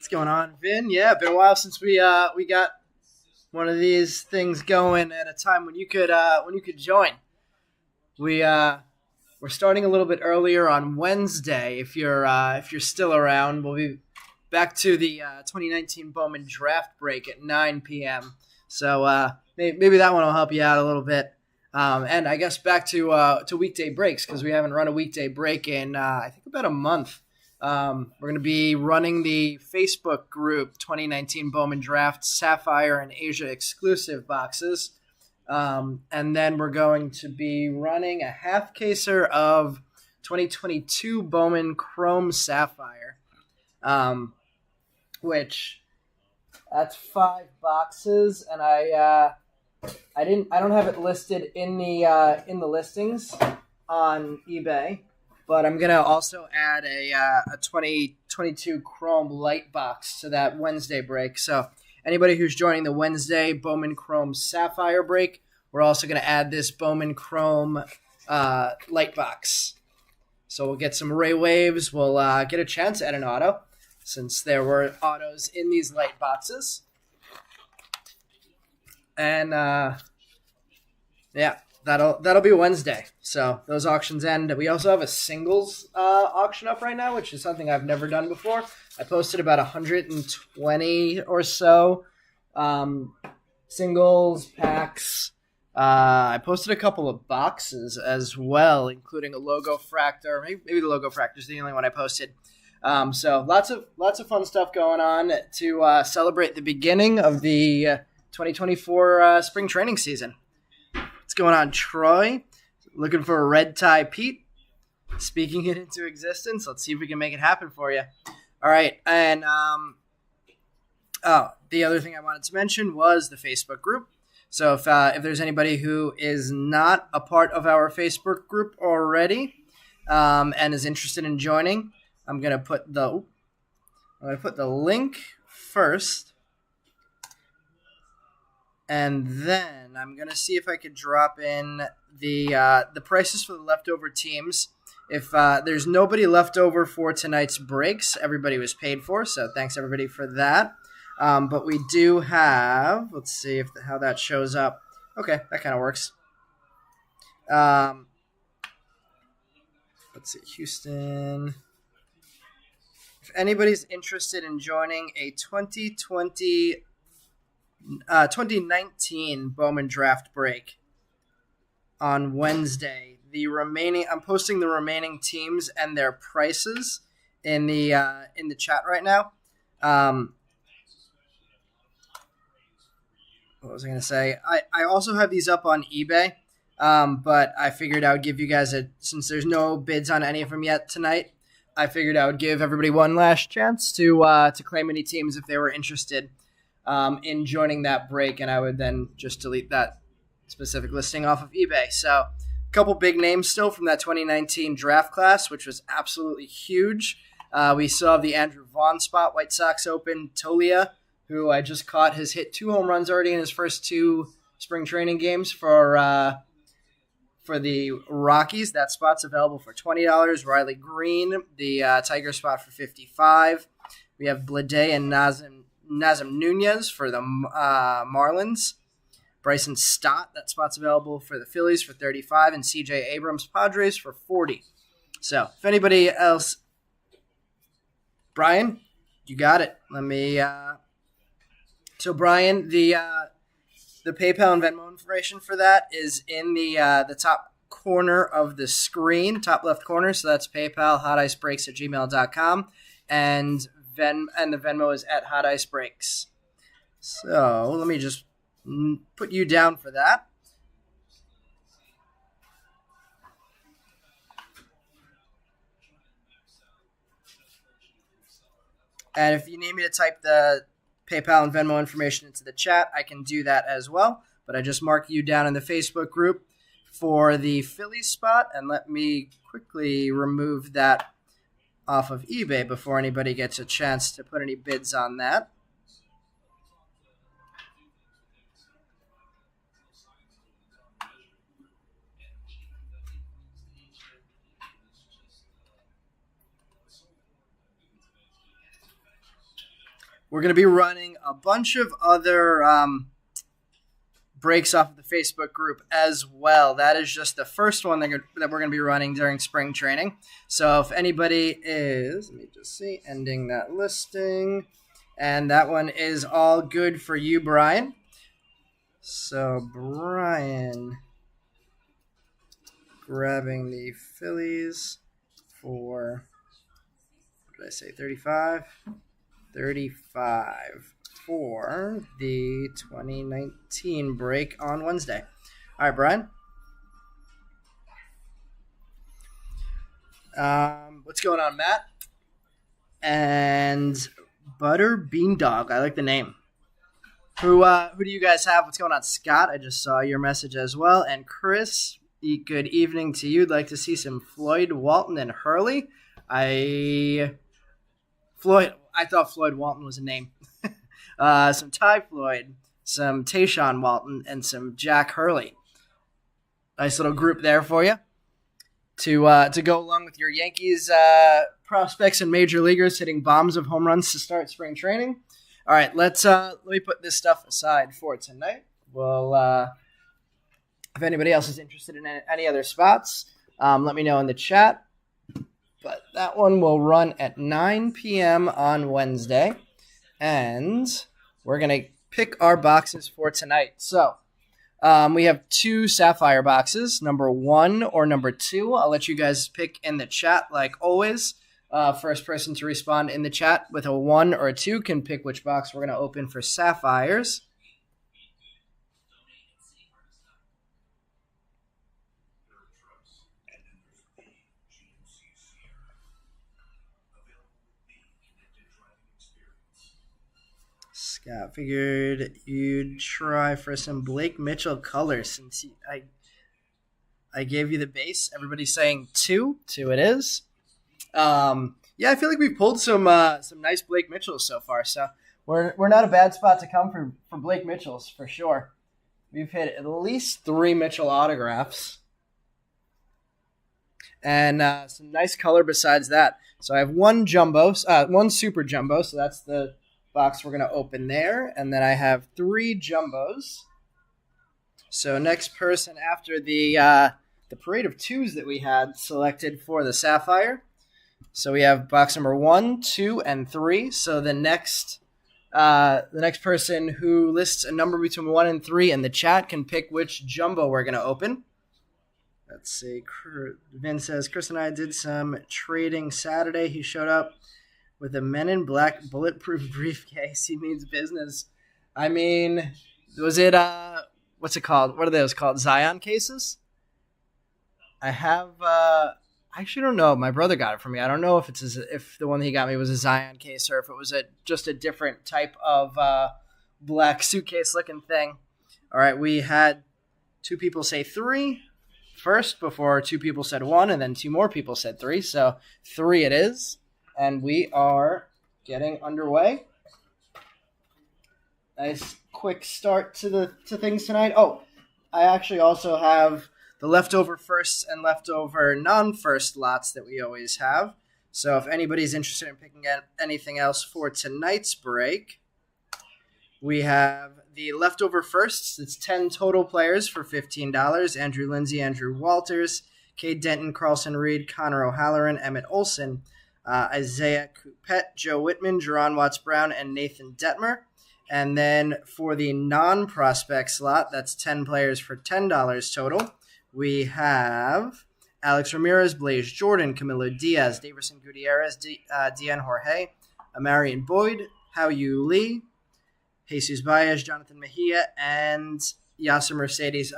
What's going on, Vin? Yeah, been a while since we got one of these things going at a time when you could join. We're starting a little bit earlier on Wednesday. If you're still around, we'll be back to the 2019 Bowman draft break at 9 p.m. So maybe that one will help you out a little bit. And I guess back to weekday breaks because we haven't run a weekday break in I think about a month. We're going to be running the Facebook group 2019 Bowman Draft Sapphire and Asia exclusive boxes. And then we're going to be running a half caser of 2022 Bowman Chrome Sapphire, which that's 5 boxes. And I don't have it listed in the listings on eBay. But I'm going to also add a 2022 Chrome light box to that Wednesday break. So anybody who's joining the Wednesday Bowman Chrome Sapphire break, we're also going to add this Bowman Chrome light box. So we'll get some Ray Waves. We'll get a chance at an auto since there were autos in these light boxes. And yeah. That'll be Wednesday. So those auctions end. We also have a singles auction up right now, which is something I've never done before. I posted about 120 or so singles packs. I posted a couple of boxes as well, including a logo fractor. Maybe the logo fractor is the only one I posted. So lots of fun stuff going on to celebrate the beginning of the 2024 spring training season. What's going on, Troy? Looking for a red tie Pete? Speaking it into existence. Let's see if we can make it happen for you. All right. And the other thing I wanted to mention was the Facebook group. So if there's anybody who is not a part of our Facebook group already and is interested in joining, I'm gonna put the link first. And then I'm going to see if I could drop in the prices for the leftover teams. If there's nobody left over for tonight's breaks, everybody was paid for, so thanks everybody for that. But we do have, let's see how that shows up. Okay, that kind of works. Let's see, Houston. If anybody's interested in joining a 2019 Bowman draft break on Wednesday. I'm posting the remaining teams and their prices in the chat right now. What was I going to say? I also have these up on eBay, but I figured I would give you guys since there's no bids on any of them yet tonight, I figured I would give everybody one last chance to claim any teams if they were interested in joining that break, and I would then just delete that specific listing off of eBay. So a couple big names still from that 2019 draft class, which was absolutely huge. We saw the Andrew Vaughn spot, White Sox Open, Tolia, who I just caught, has hit 2 home runs already in his first 2 spring training games for the Rockies. That spot's available for $20. Riley Green, the Tiger spot for $55. We have Blade and Nazem Nunez for the Marlins. Bryson Stott, that spot's available for the Phillies for $35, and CJ Abrams Padres for $40. So if anybody else, Brian, you got it. Let me. So Brian, the PayPal and Venmo information for that is in the top corner of the screen, top left corner. So that's PayPal, hoticebreaks@gmail.com, and the Venmo is at Hot Ice Breaks. So let me just put you down for that. And if you need me to type the PayPal and Venmo information into the chat, I can do that as well. But I just mark you down in the Facebook group for the Phillies spot, and let me quickly remove that off of eBay before anybody gets a chance to put any bids on that. we're going to be running a bunch of other breaks off of the Facebook group as well. That is just the first one that we're going to be running during spring training. So if anybody is, let me just see, ending that listing. And that one is all good for you, Brian. So Brian grabbing the Phillies for, what did I say, 35? 35 for the 2019 break on Wednesday. All right, Brian. What's going on, Matt? And Butter Bean Dog. I like the name. Who do you guys have? What's going on, Scott? I just saw your message as well. And Chris, good evening to you. I'd like to see some Floyd Walton and Hurley. I thought Floyd Walton was a name. Some Ty Floyd, some Tayshaun Walton, and some Jack Hurley. Nice little group there for you to go along with your Yankees prospects and major leaguers hitting bombs of home runs to start spring training. All right, let me put this stuff aside for tonight. Well, if anybody else is interested in any other spots, let me know in the chat. But that one will run at 9 p.m. on Wednesday. And we're going to pick our boxes for tonight. So we have 2 Sapphire boxes, number 1 or number 2. I'll let you guys pick in the chat like always. First person to respond in the chat with a 1 or a 2 can pick which box we're going to open for Sapphires. Scott, figured you'd try for some Blake Mitchell colors since I gave you the base. Everybody's saying 2. 2 it is. Yeah, I feel like we've pulled some nice Blake Mitchells so far. So we're not a bad spot to come for Blake Mitchells for sure. We've hit at least 3 Mitchell autographs. And some nice color besides that. So I have one super jumbo. So that's the box we're going to open there. And then I have 3 jumbos. So next person after the parade of 2s that we had selected for the Sapphire. So we have box number 1, 2, and 3. So the next person who lists a number between 1 and 3 in the chat can pick which jumbo we're going to open. Let's see. Vin says, Chris and I did some trading Saturday. He showed up with a Men in Black bulletproof briefcase. He means business. I mean, was it, what's it called? What are those called? Zion cases? I have, I actually don't know. My brother got it for me. I don't know if if the one he got me was a Zion case or if it was just a different type of black suitcase looking thing. All right, we had 2 people say 3 first before 2 people said 1, and then 2 more people said 3. So 3 it is, and we are getting underway. Nice quick start to things tonight. Oh, I actually also have the leftover firsts and leftover non-first lots that we always have. So if anybody's interested in picking up anything else for tonight's break, we have the leftover firsts. It's 10 total players for $15. Andrew Lindsay, Andrew Walters, Cade Denton, Carlson Reed, Connor O'Halloran, Emmett Olson, Isaiah Coupette, Joe Whitman, Jerron Watts-Brown, and Nathan Detmer. And then for the non-prospect slot, that's 10 players for $10 total. We have Alex Ramirez, Blaze Jordan, Camilo Diaz, Daverson Gutierrez, Deanne Jorge, Amarian Boyd, Hao Yu Lee, Jesus Baez, Jonathan Mejia, and Yasser Mercedes.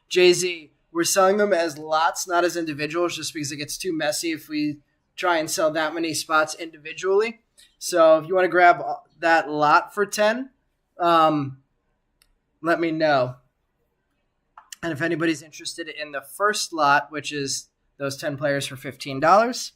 Jay-Z, we're selling them as lots, not as individuals, just because it gets too messy if we try and sell that many spots individually. So if you want to grab that lot for 10, let me know. And if anybody's interested in the first lot, which is those 10 players for $15,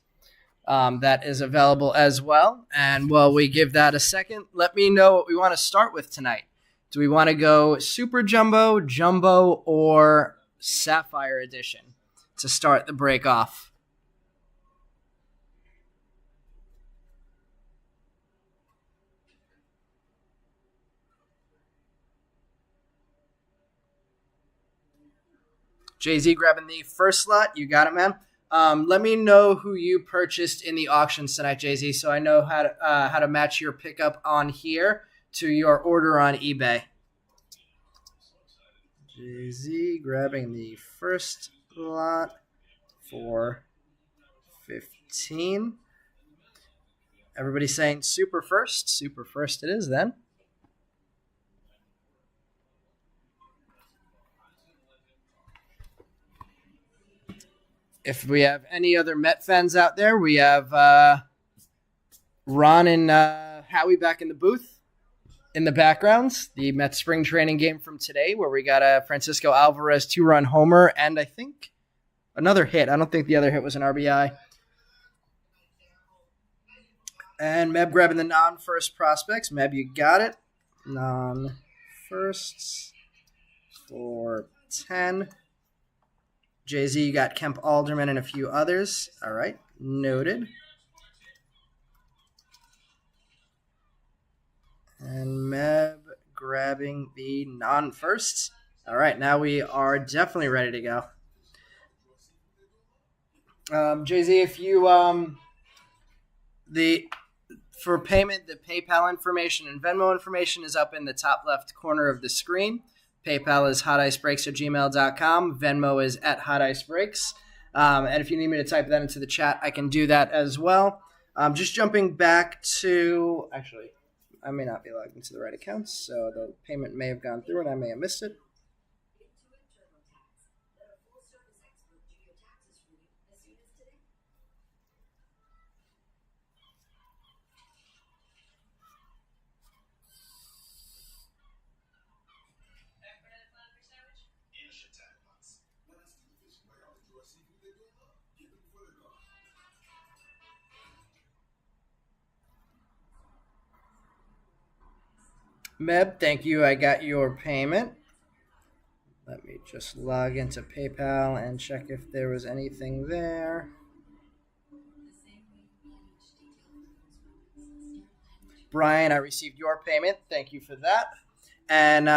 that is available as well. And while we give that a second, let me know what we want to start with tonight. Do we want to go Super Jumbo, Jumbo, or Sapphire Edition to start the break off? Jay-Z grabbing the first slot. You got it, man. Let me know who you purchased in the auctions tonight, Jay-Z, so I know how to match your pickup on here to your order on eBay. Jay-Z grabbing the first lot for 15. Everybody's saying super first. Super first it is then. If we have any other Met fans out there, we have Ron and Howie back in the booth in the backgrounds. The Met spring training game from today where we got a Francisco Alvarez 2-run homer and I think another hit. I don't think the other hit was an RBI. And Meb grabbing the non-first prospects. Meb, you got it. Non-firsts for 10. Jay-Z, you got Kemp Alderman and a few others. All right, noted. And Meb grabbing the non-firsts. All right, now we are definitely ready to go. Jay-Z, if you for payment, the PayPal information and Venmo information is up in the top left corner of the screen. PayPal is hoticebreaks@gmail.com. Venmo is at hoticebreaks. And if you need me to type that into the chat, I can do that as well. Just jumping back to, actually, I may not be logged into the right accounts, so the payment may have gone through and I may have missed it. Meb, thank you. I got your payment. Let me just log into PayPal and check if there was anything there. Brian, I received your payment. Thank you for that. And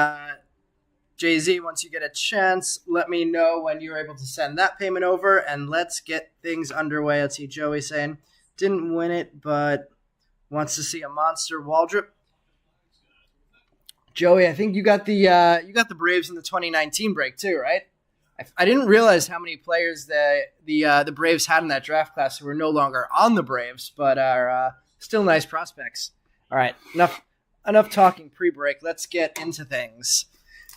Jay-Z, once you get a chance, let me know when you're able to send that payment over, and let's get things underway. Let's see, Joey saying, didn't win it, but wants to see a monster Waldrop. Joey, I think you got the Braves in the 2019 break too, right? I didn't realize how many players the Braves had in that draft class who were no longer on the Braves, but are still nice prospects. All right, enough talking pre-break. Let's get into things.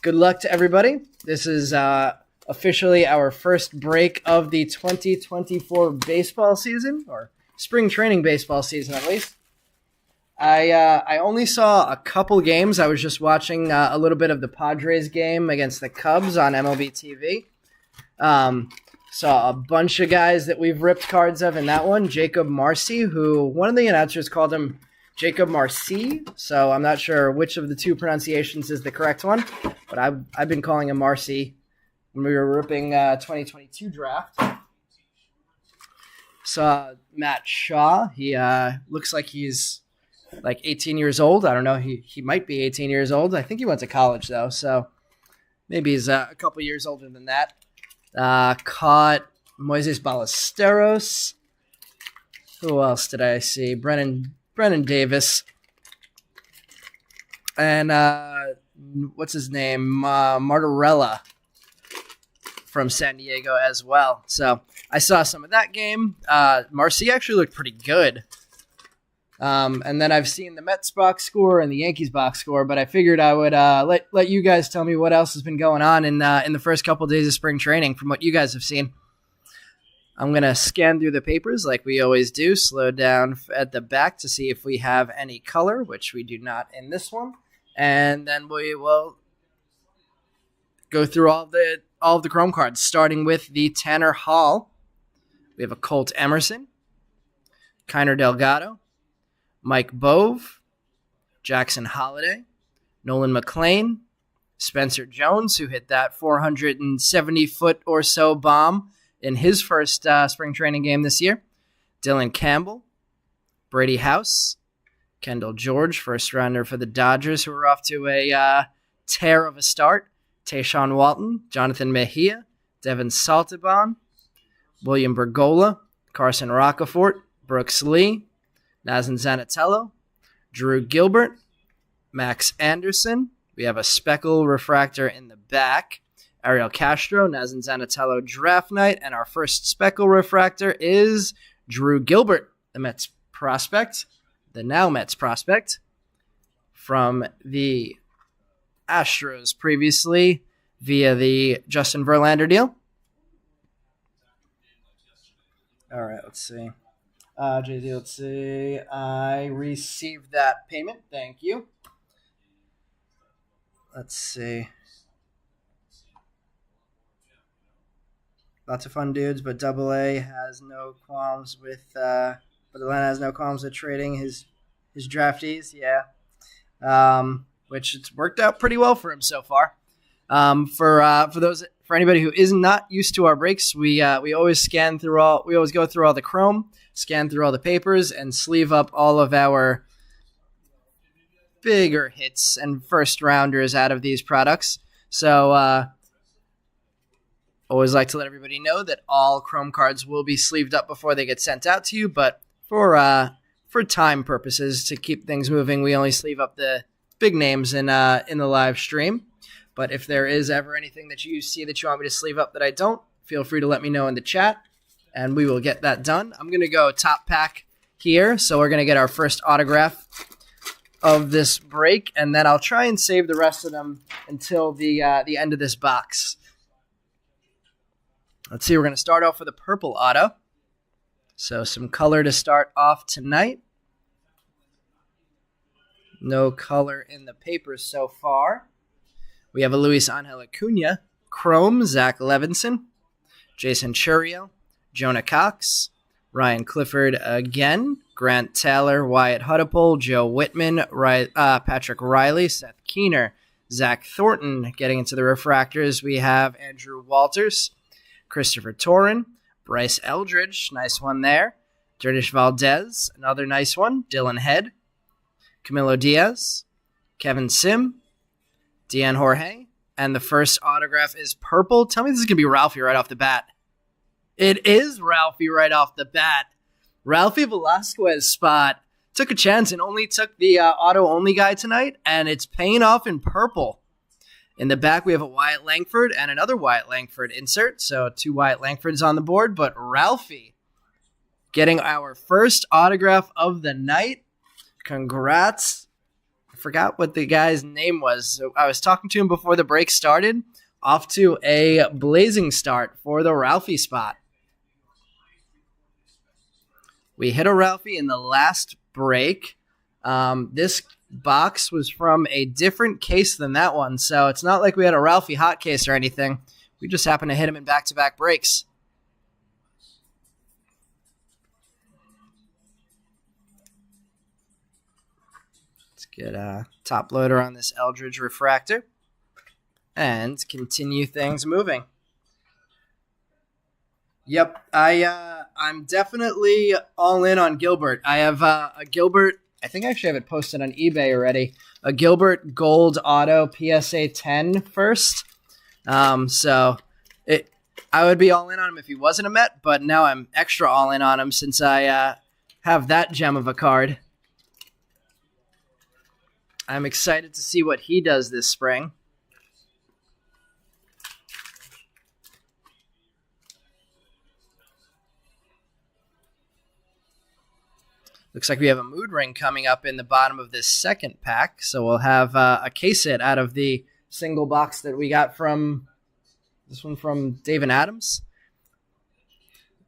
Good luck to everybody. This is officially our first break of the 2024 baseball season, or spring training baseball season at least. I only saw a couple games. I was just watching a little bit of the Padres game against the Cubs on MLB TV. Saw a bunch of guys that we've ripped cards of in that one. Jacob Marcy, who one of the announcers called him Jacob Marcy, so I'm not sure which of the two pronunciations is the correct one, but I've been calling him Marcy when we were ripping 2022 draft. Saw Matt Shaw. He looks like he's like 18 years old. I don't know. He might be 18 years old. I think he went to college, though, so maybe he's a couple years older than that. Caught Moises Ballesteros. Who else did I see? Brennan Davis. And what's his name? Martorella from San Diego as well. So I saw some of that game. Marcy actually looked pretty good. And then I've seen the Mets box score and the Yankees box score, but I figured I would let you guys tell me what else has been going on in the first couple of days of spring training from what you guys have seen. I'm going to scan through the papers like we always do, slow down at the back to see if we have any color, which we do not in this one. And then we will go through all of the Chrome cards, starting with the Tanner Hall. We have a Colt Emerson, Kiner Delgado, Mike Bove, Jackson Holliday, Nolan McLean, Spencer Jones, who hit that 470-foot or so bomb in his first spring training game this year, Dylan Campbell, Brady House, Kendall George, first rounder for the Dodgers, who are off to a tear of a start, Tayshaun Walton, Jonathan Mejia, Devin Saltibon, William Bergola, Carson Rocafort, Brooks Lee, Nazan Zanatello, Drew Gilbert, Max Anderson. We have a speckle refractor in the back. Ariel Castro, Nazan Zanatello draft night. And our first speckle refractor is Drew Gilbert, the Mets prospect, the now Mets prospect from the Astros previously via the Justin Verlander deal. All right, let's see. JZ, let's see. I received that payment. Thank you. Let's see. Lots of fun dudes, but AA has no qualms with. But Atlanta has no qualms with trading his draftees. Yeah, which it's worked out pretty well for him so far. For anybody who is not used to our breaks, we always go through all the chrome, scan through all the papers, and sleeve up all of our bigger hits and first rounders out of these products. So always like to let everybody know that all chrome cards will be sleeved up before they get sent out to you, but for time purposes, to keep things moving, we only sleeve up the big names in the live stream. But if there is ever anything that you see that you want me to sleeve up that I don't, feel free to let me know in the chat, and we will get that done. I'm going to go top pack here, so we're going to get our first autograph of this break, and then I'll try and save the rest of them until the end of this box. Let's see, we're going to start off with a purple auto. So some color to start off tonight. No color in the papers so far. We have a Luis Angel Acuna, Chrome, Zach Levinson, Jason Churio, Jonah Cox, Ryan Clifford again, Grant Taylor, Wyatt Huddapole, Joe Whitman, Patrick Riley, Seth Keener, Zach Thornton. Getting into the refractors, we have Andrew Walters, Christopher Torin, Bryce Eldridge, nice one there, Jordish Valdez, another nice one, Dylan Head, Camilo Diaz, Kevin Sim, Dean Jorge, and the first autograph is purple. Tell me this is going to be Ralphie right off the bat. It is Ralphie right off the bat. Ralphie Velasquez spot. Took a chance and only took the auto-only guy tonight, and it's paying off in purple. In the back, we have a Wyatt Langford and another Wyatt Langford insert, so 2 Wyatt Langfords on the board, but Ralphie getting our first autograph of the night. Congrats. I forgot what the guy's name was. So I was talking to him before the break started. Off to a blazing start for the Ralphie spot. We hit a Ralphie in the last break. This box was from a different case than that one, so it's not like we had a Ralphie hot case or anything. We just happened to hit him in back-to-back breaks. Let's get a top loader on this Eldridge refractor and continue things moving. Yep, I'm definitely all in on Gilbert. I have a Gilbert. I think I actually have it posted on eBay already. A Gilbert Gold Auto PSA 10 first. I would be all in on him if he wasn't a Met, but now I'm extra all in on him since I have that gem of a card. I'm excited to see what he does this spring. Looks like we have a mood ring coming up in the bottom of this second pack. So we'll have a case hit out of the single box that we got from this one from David Adams.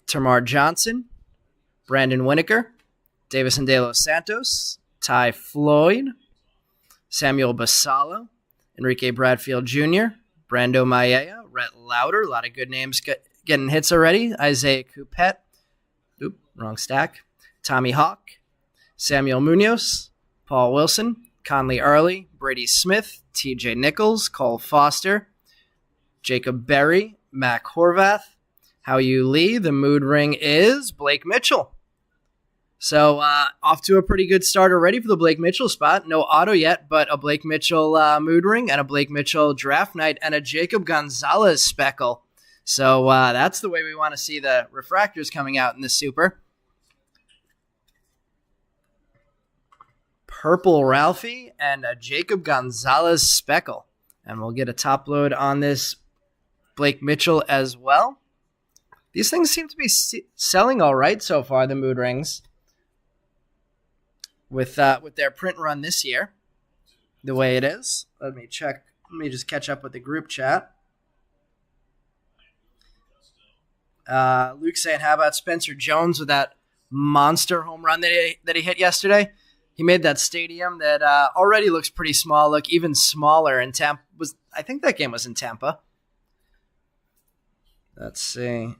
Termarr Johnson, Brandon Winokur, Davison De Los Santos, Ty Floyd, Samuel Basallo, Enrique Bradfield Jr., Brando Mayea, Rhett Lauder, a lot of good names getting hits already. Isaiah Coupet, wrong stack. Tommy Hawk, Samuel Munoz, Paul Wilson, Conley Early, Brady Smith, TJ Nichols, Cole Foster, Jacob Berry, Mac Horvath, Hao-Yu Lee. The mood ring is Blake Mitchell. So off to a pretty good start already for the Blake Mitchell spot. No auto yet, but a Blake Mitchell mood ring and a Blake Mitchell draft night and a Jacob Gonzalez speckle. So that's the way we want to see the refractors coming out in this super. Purple Ralphie and a Jacob Gonzalez Speckle. And we'll get a top load on this Blake Mitchell as well. These things seem to be selling all right so far, the mood rings. With their print run this year, the way it is. Let me check. Let me just catch up with the group chat. Luke saying, how about Spencer Jones with that monster home run that he hit yesterday? He made that stadium that already looks pretty small look even smaller in Tampa. I think that game was in Tampa. Let's see.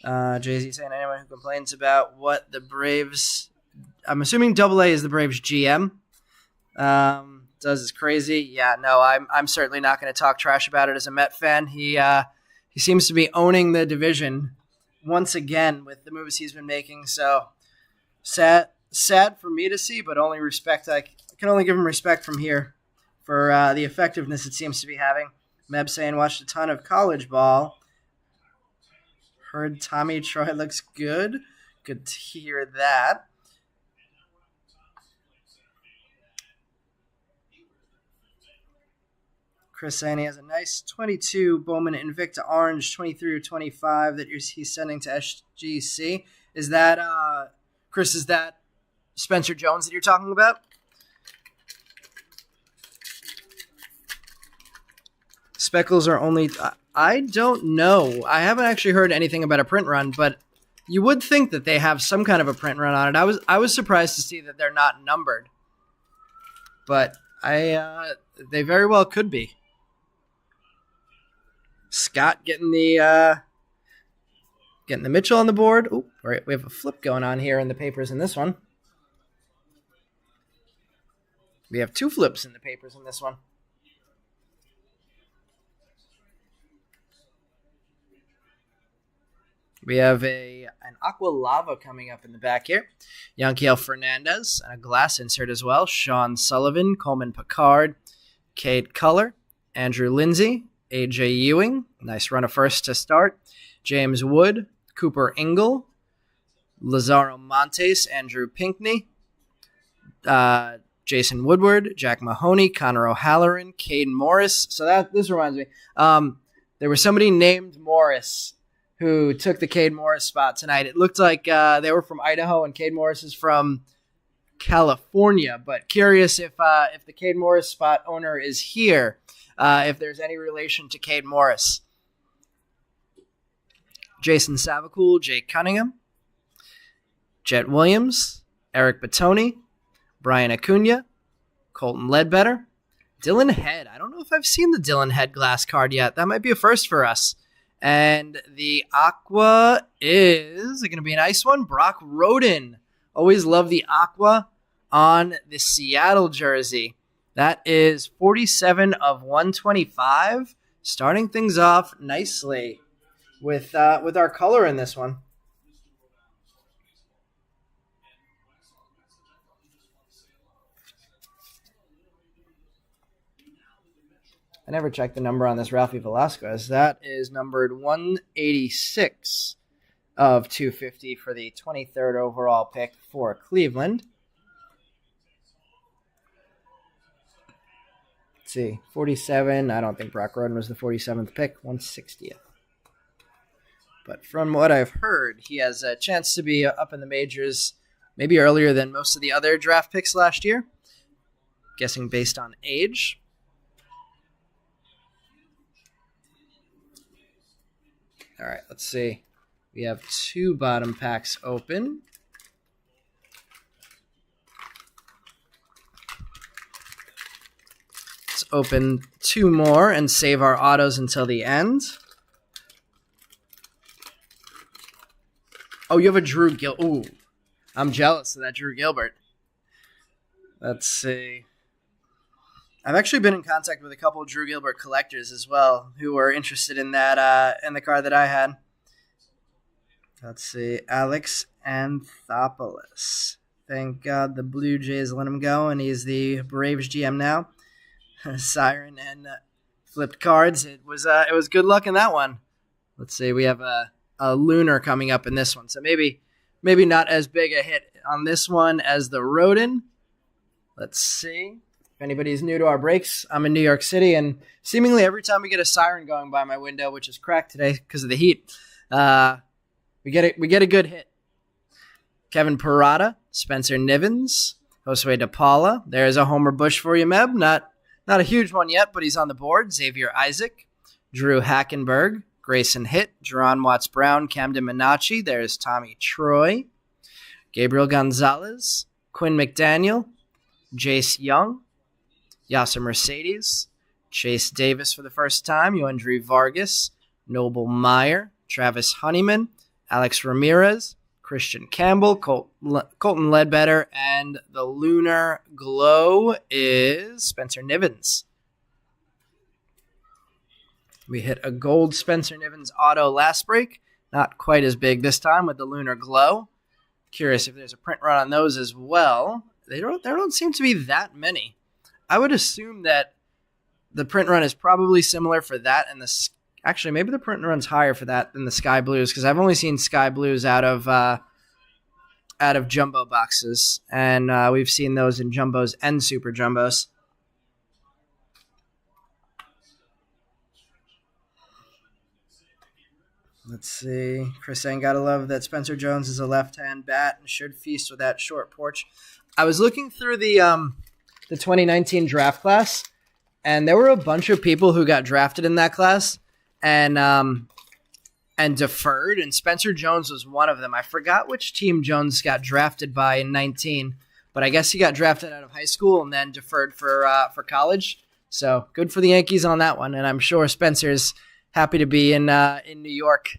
Jay-Z saying, anyone who complains about what the Braves, I'm assuming Double A is the Braves GM, does is crazy. Yeah, no, I'm certainly not going to talk trash about it as a Met fan. He seems to be owning the division once again with the moves he's been making. So sad for me to see, but only respect. I can only give him respect from here for the effectiveness it seems to be having. Meb saying, watched a ton of college ball. Heard Tommy Troy looks good. Good to hear that. Chris saying he has a nice 22 Bowman Invicta Orange 23 or 25 that he's sending to SGC. Is that, Chris, is that Spencer Jones that you're talking about? Speckles are only... I don't know. I haven't actually heard anything about a print run, but you would think that they have some kind of a print run on it. I was surprised to see that they're not numbered. But they very well could be. Scott getting the Mitchell on the board. Oh, right, we have a flip going on here in the papers in this one. We have two flips in the papers in this one. We have an Aqua Lava coming up in the back here. Yanquiel Fernandez, and a glass insert as well. Sean Sullivan, Coleman Picard, Cade Culler, Andrew Lindsay, AJ Ewing. Nice run of first to start. James Wood, Cooper Ingle, Lazaro Montes, Andrew Pinkney, Jason Woodward, Jack Mahoney, Connor O'Halloran, Caden Morris. So this reminds me. There was somebody named Morris who took the Cade Morris spot tonight. It looked like they were from Idaho, and Cade Morris is from California. But curious if the Cade Morris spot owner is here, if there's any relation to Cade Morris. Jason Savacool, Jake Cunningham, Jet Williams, Eric Batoni, Brian Acuna, Colton Ledbetter, Dylan Head. I don't know if I've seen the Dylan Head glass card yet. That might be a first for us. And the Aqua is going to be a nice one. Brock Roden. Always love the Aqua on the Seattle jersey. That is 47 of 125. Starting things off nicely with our color in this one. I never checked the number on this Ralphie Velasquez. That is numbered 186 of 250 for the 23rd overall pick for Cleveland. Let's see, 47. I don't think Brock Roden was the 47th pick, 160th. But from what I've heard, he has a chance to be up in the majors maybe earlier than most of the other draft picks last year. Guessing based on age. All right, let's see. We have two bottom packs open. Let's open two more and save our autos until the end. Oh, you have a Drew Gilbert. Ooh, I'm jealous of that Drew Gilbert. Let's see. I've actually been in contact with a couple of Drew Gilbert collectors as well who were interested in that in the card that I had. Let's see. Alex Anthopoulos. Thank God the Blue Jays let him go, and he's the Braves GM now. Siren and flipped cards. It was good luck in that one. Let's see. We have a lunar coming up in this one. So maybe not as big a hit on this one as the Rodin. Let's see. If anybody's new to our breaks, I'm in New York City, and seemingly every time we get a siren going by my window, which is cracked today because of the heat, we get a good hit. Kevin Parada, Spencer Nivens, Josue DePaula. There's a Homer Bush for you, Meb. Not a huge one yet, but he's on the board. Xavier Isaac, Drew Hackenberg, Grayson Hitt, Jerron Watts-Brown, Camden Minacci. There's Tommy Troy, Gabriel Gonzalez, Quinn McDaniel, Jace Young, Yasser Mercedes, Chase Davis for the first time, Yoandre Vargas, Noble Meyer, Travis Honeyman, Alex Ramirez, Christian Campbell, Colton Ledbetter, and the Lunar Glow is Spencer Nivens. We hit a gold Spencer Nivens auto last break. Not quite as big this time with the Lunar Glow. Curious if there's a print run on those as well. There don't seem to be that many. I would assume that the print run is probably similar for that and actually maybe the print run's higher for that than the Sky Blues, because I've only seen Sky Blues out of jumbo boxes, and we've seen those in jumbos and super jumbos. Let's see. Chris saying, gotta love that Spencer Jones is a left-hand bat and should feast with that short porch. I was looking through the 2019 draft class, and there were a bunch of people who got drafted in that class and deferred, and Spencer Jones was one of them. I forgot which team Jones got drafted by in 19, but I guess he got drafted out of high school and then deferred for college. So good for the Yankees on that one, and I'm sure Spencer's happy to be in New York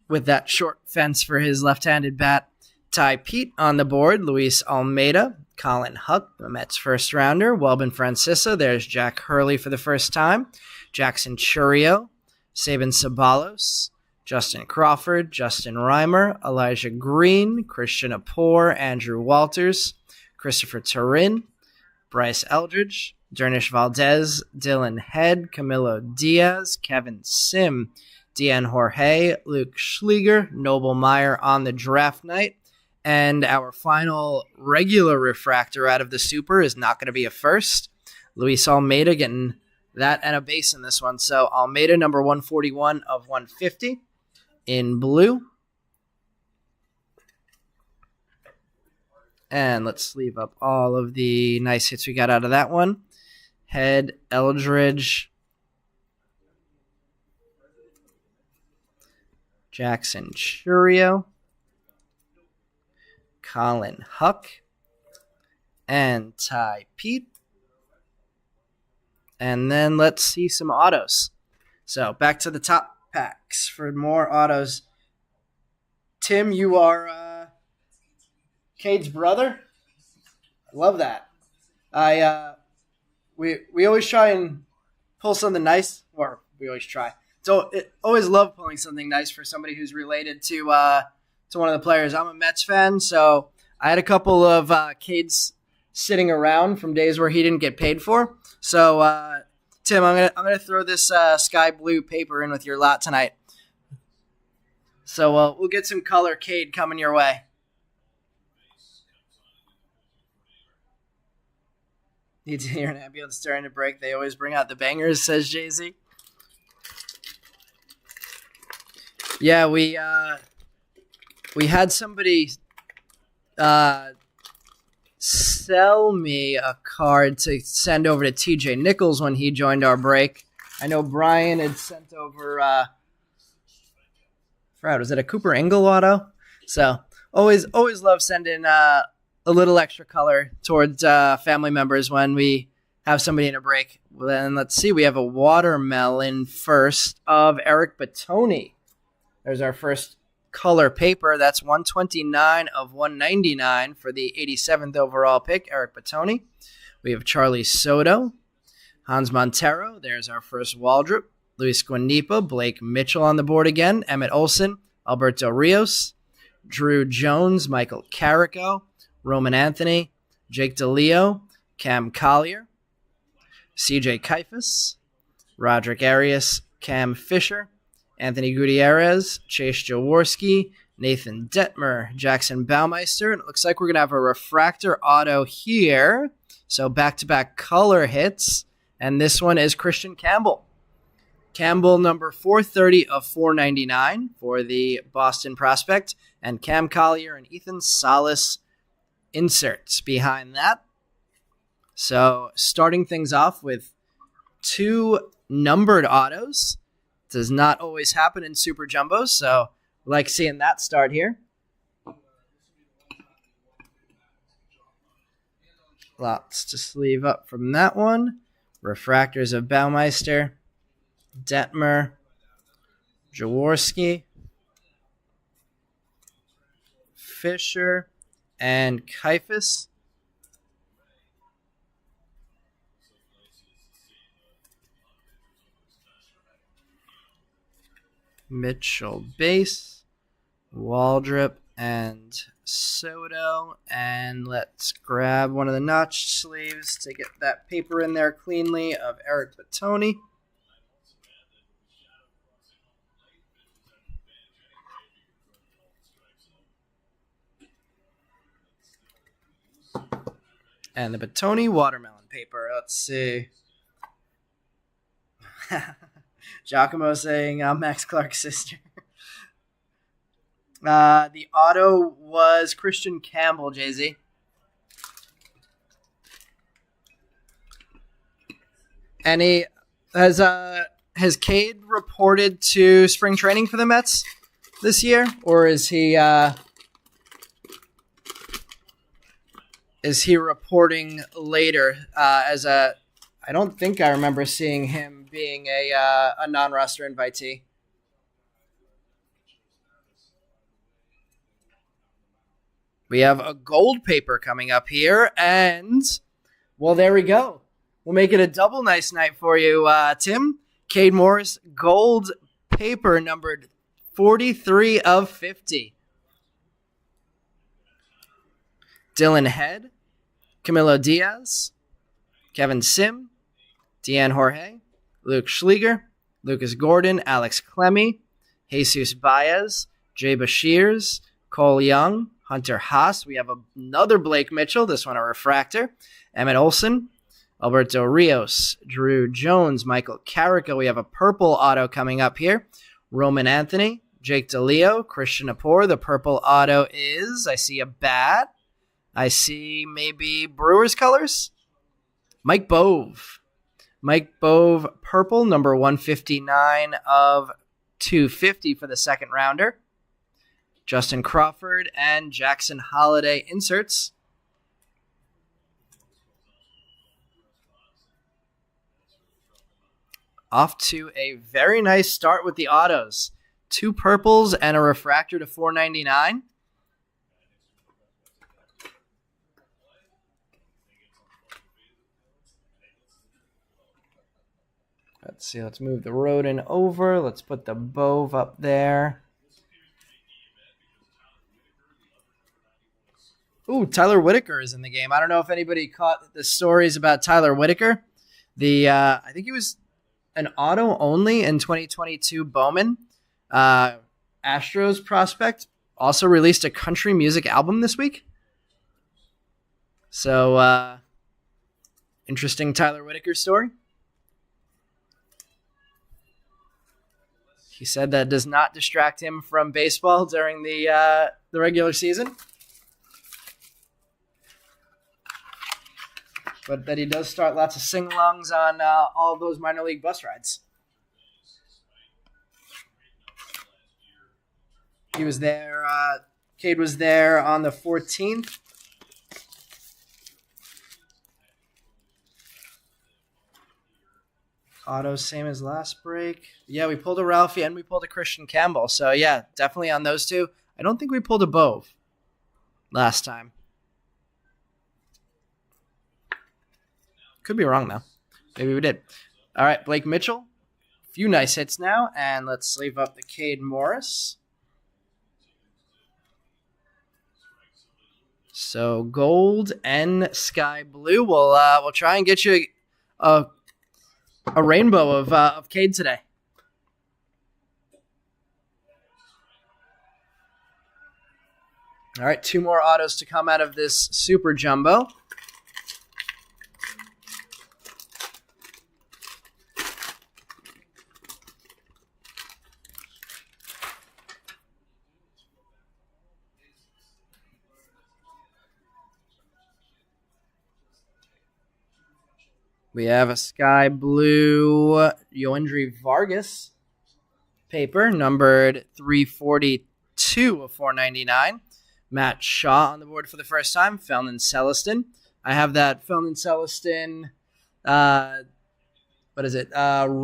with that short fence for his left-handed bat. Ty Pete on the board, Luis Almeida, Colin Huck, the Mets first rounder, Welbin Francisa, there's Jack Hurley for the first time, Jackson Churio, Sabin Sabalos, Justin Crawford, Justin Reimer, Elijah Green, Christian Apor, Andrew Walters, Christopher Turin, Bryce Eldridge, Dernish Valdez, Dylan Head, Camilo Diaz, Kevin Sim, Deanne Jorge, Luke Schleger, Noble Meyer on the draft night. And our final regular refractor out of the Super is not going to be a first. Luis Almeida getting that and a base in this one. So Almeida, number 141 of 150 in blue. And let's sleeve up all of the nice hits we got out of that one. Head, Eldridge, Jackson Churio, Colin Huck, and Ty Pete. And then let's see some autos. So back to the top packs for more autos. Tim, you are Cade's brother? I love that. We always try and pull something nice, or we always try. So always love pulling something nice for somebody who's related to one of the players. I'm a Mets fan, so I had a couple of Cades sitting around from days where he didn't get paid for. So Tim, I'm gonna throw this sky blue paper in with your lot tonight. So we'll get some color Cade coming your way. Need to hear an ambulance during a break. They always bring out the bangers, says Jay-Z. Yeah, we had somebody sell me a card to send over to TJ Nichols when he joined our break. I know Brian had sent over was it a Cooper Engel auto? So always love sending a little extra color towards family members when we have somebody in a break. Then let's see, we have a watermelon first of Eric Batoni. There's our first color paper. That's 129 of 199 for the 87th overall pick, Eric Batoni. We have Charlie Soto, Hans Montero. There's our first Waldrop. Luis Guanipa, Blake Mitchell on the board again, Emmett Olson, Alberto Rios, Drew Jones, Michael Carrico, Roman Anthony, Jake DeLeo, Cam Collier, CJ Kifus, Roderick Arias, Cam Fisher, Anthony Gutierrez, Chase Jaworski, Nathan Detmer, Jackson Baumeister. And it looks like we're going to have a refractor auto here. So back-to-back color hits. And this one is Christian Campbell. Campbell, number 430 of 499 for the Boston prospect. And Cam Collier and Ethan Salas inserts behind that. So starting things off with 2 numbered autos. Does not always happen in Super Jumbos, so like seeing that start here. Lots to sleeve up from that one. Refractors of Baumeister, Detmer, Jaworski, Fisher, and Kifus. Mitchell base, Waldrop, and Soto. And let's grab one of the notch sleeves to get that paper in there cleanly of Eric Batoni. And the Batoni watermelon paper. Let's see. Giacomo saying Max Clark's sister. The auto was Christian Campbell, Jay-Z. And has Cade reported to spring training for the Mets this year, or is he reporting later I don't think I remember seeing him being a non-roster invitee. We have a gold paper coming up here, and, well, there we go. We'll make it a double nice night for you, Tim. Cade Morris, gold paper numbered 43 of 50. Dylan Head, Camilo Diaz, Kevin Sim, Deanne Jorge, Luke Schleger, Lucas Gordon, Alex Clemmy, Jesus Baez, Jay Bashirs, Cole Young, Hunter Haas. We have another Blake Mitchell, this one a refractor, Emmett Olson, Alberto Rios, Drew Jones, Michael Carrico. We have a purple auto coming up here, Roman Anthony, Jake DeLeo, Christian Apor. The purple auto is, I see a bat. I see maybe Brewers colors. Mike Bove, purple, number 159 of 250 for the second rounder. Justin Crawford and Jackson Holiday inserts. Off to a very nice start with the autos. 2 purples and a refractor to 499. Let's see, let's move the Rodin over. Let's put the Bove up there. Ooh, Tyler Whitaker is in the game. I don't know if anybody caught the stories about Tyler Whitaker. I think he was an auto only in 2022 Bowman. Astros prospect also released a country music album this week. So, interesting Tyler Whitaker story. He said that does not distract him from baseball during the regular season. But that he does start lots of sing-alongs on all those minor league bus rides. He was there. Cade was there on the 14th. Auto, same as last break. Yeah, we pulled a Ralphie and we pulled a Christian Campbell. So, yeah, definitely on those two. I don't think we pulled a Bove last time. Could be wrong, though. Maybe we did. All right, Blake Mitchell. A few nice hits now. And let's sleeve up the Cade Morris. So, gold and sky blue. We'll try and get you a a rainbow of Cade today. All right, 2 more autos to come out of this Super Jumbo. We have a sky blue Yoendry Vargas paper, numbered 342 of 499. Matt Shaw on the board for the first time. Felnin Celestin. I have that Felnin Celestin,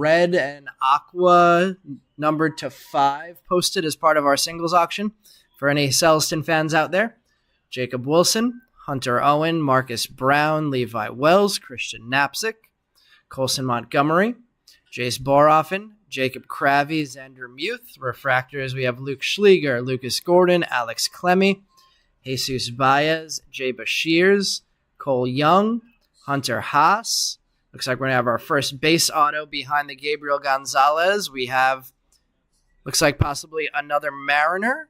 red and aqua, numbered to 5, posted as part of our singles auction for any Celestin fans out there. Jacob Wilson, Hunter Owen, Marcus Brown, Levi Wells, Christian Knapzik, Colson Montgomery, Jace Boroffen, Jacob Cravey, Xander Muth. Refractors, we have Luke Schleger, Lucas Gordon, Alex Clemmy, Jesus Baez, Jay Bashirs, Cole Young, Hunter Haas. Looks like we're going to have our first base auto behind the Gabriel Gonzalez. We have, looks like possibly another Mariner.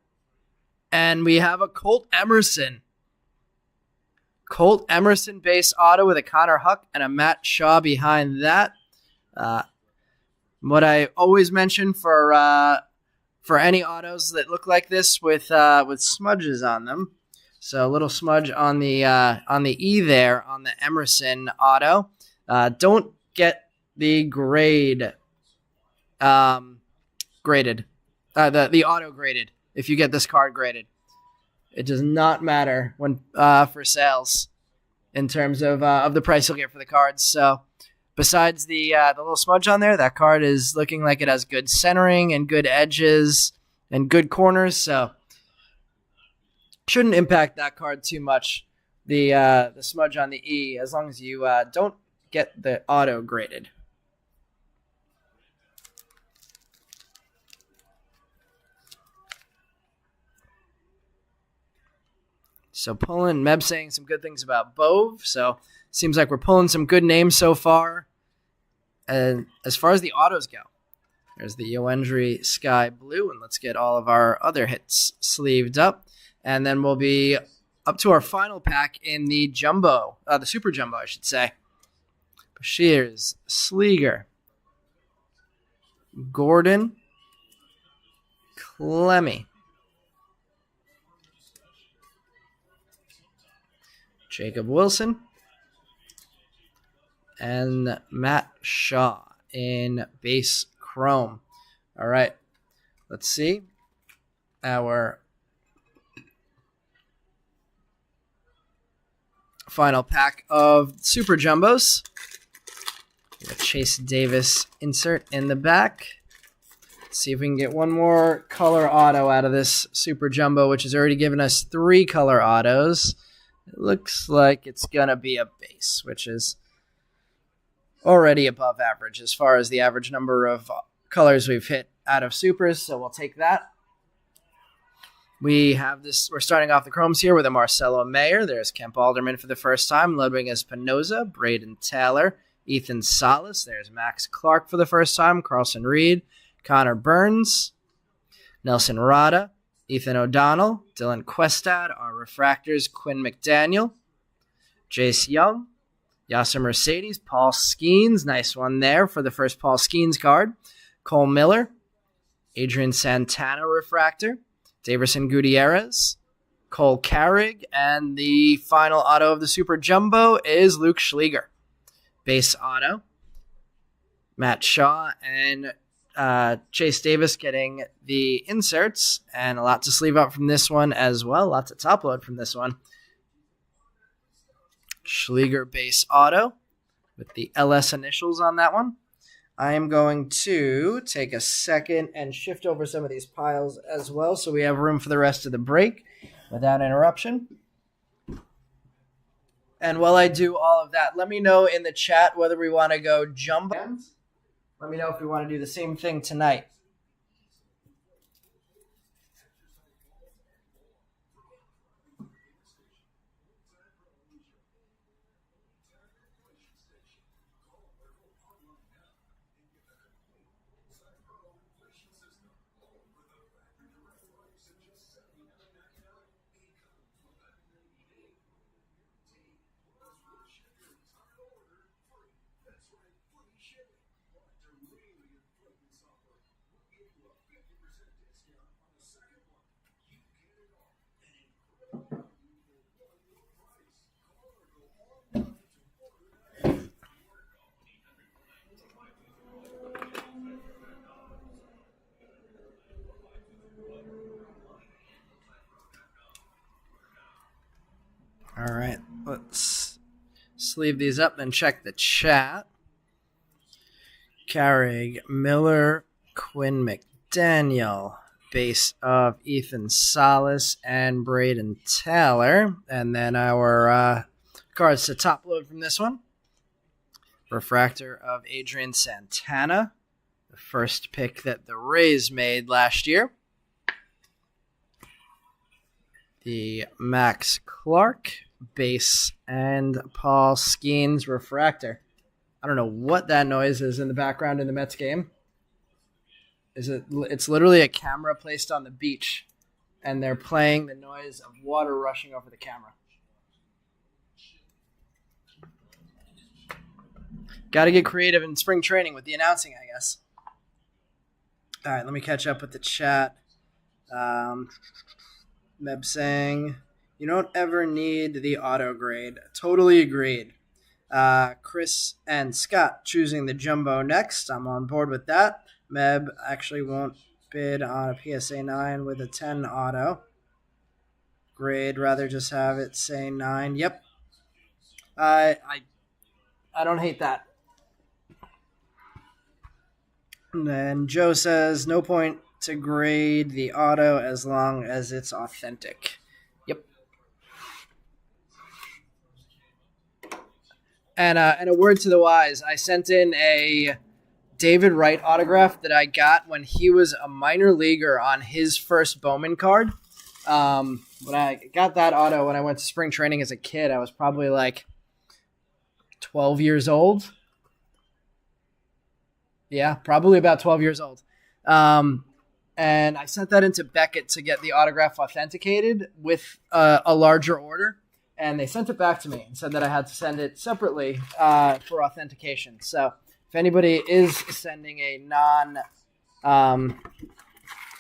And we have a Colt Emerson. Colt Emerson base auto with a Connor Huck and a Matt Shaw behind that. What I always mention for any autos that look like this with smudges on them. So a little smudge on the E there on the Emerson auto. Don't get the graded. The auto graded. If you get this card graded, it does not matter when for sales in terms of the price you'll get for the cards. So besides the little smudge on there, that card is looking like it has good centering and good edges and good corners. So shouldn't impact that card too much. The smudge on the E, as long as you don't get the auto graded. So pulling, Meb saying some good things about Bove. So seems like we're pulling some good names so far. And as far as the autos go, there's the Yoendry Sky Blue. And let's get all of our other hits sleeved up. And then we'll be up to our final pack in the Jumbo, the Super Jumbo, I should say. Bashirs, Sleeger, Gordon, Clemmy, Jacob Wilson, and Matt Shaw in base chrome. All right, let's see our final pack of Super Jumbos. A Chase Davis insert in the back. Let's see if we can get one more color auto out of this Super Jumbo, which has already given us 3 color autos. It looks like it's going to be a base, which is already above average as far as the average number of colors we've hit out of Supers, so we'll take that. We have this. We're starting off the chromes here with a Marcelo Mayer. There's Kemp Alderman for the first time. Ludwig Espinoza, Braden Taylor, Ethan Salas. There's Max Clark for the first time. Carlson Reed, Connor Burns, Nelson Rada, Ethan O'Donnell, Dylan Questad. Our refractors, Quinn McDaniel, Jace Young, Yasser Mercedes, Paul Skeens. Nice one there for the first Paul Skeens card. Cole Miller, Adrian Santana refractor, Daverson Gutierrez, Cole Carrig, and the final auto of the Super Jumbo is Luke Schleger. Base auto, Matt Shaw and Chase Davis getting the inserts, and a lot to sleeve up from this one as well. Lots of top load from this one. Schleger base auto with the LS initials on that one. I am going to take a second and shift over some of these piles as well so we have room for the rest of the break without interruption. And while I do all of that, let me know in the chat whether we want to go jumbo. Let me know if we want to do the same thing tonight. All right, let's sleeve these up and check the chat. Carrig, Miller, Quinn McDaniel, base of Ethan Salas and Braden Taylor. And then our cards to top load from this one. Refractor of Adrian Santana, the first pick that the Rays made last year. The Max Clark base and Paul Skeens refractor. I don't know what that noise is in the background in the Mets game. It's literally a camera placed on the beach, and they're playing the noise of water rushing over the camera. Got to get creative in spring training with the announcing, I guess. All right, let me catch up with the chat. Meb saying, you don't ever need the auto grade. Totally agreed. Chris and Scott choosing the jumbo next. I'm on board with that. Meb actually won't bid on a PSA 9 with a 10 auto. Grade, rather just have it say 9. Yep. I don't hate that. And then Joe says, no point to grade the auto as long as it's authentic. Yep. And a word to the wise, I sent in a David Wright autograph that I got when he was a minor leaguer on his first Bowman card. When I got that auto when I went to spring training as a kid, I was probably like 12 years old. Yeah, probably about 12 years old. And I sent that into Beckett to get the autograph authenticated with a larger order. And they sent it back to me and said that I had to send it separately for authentication. So if anybody is sending a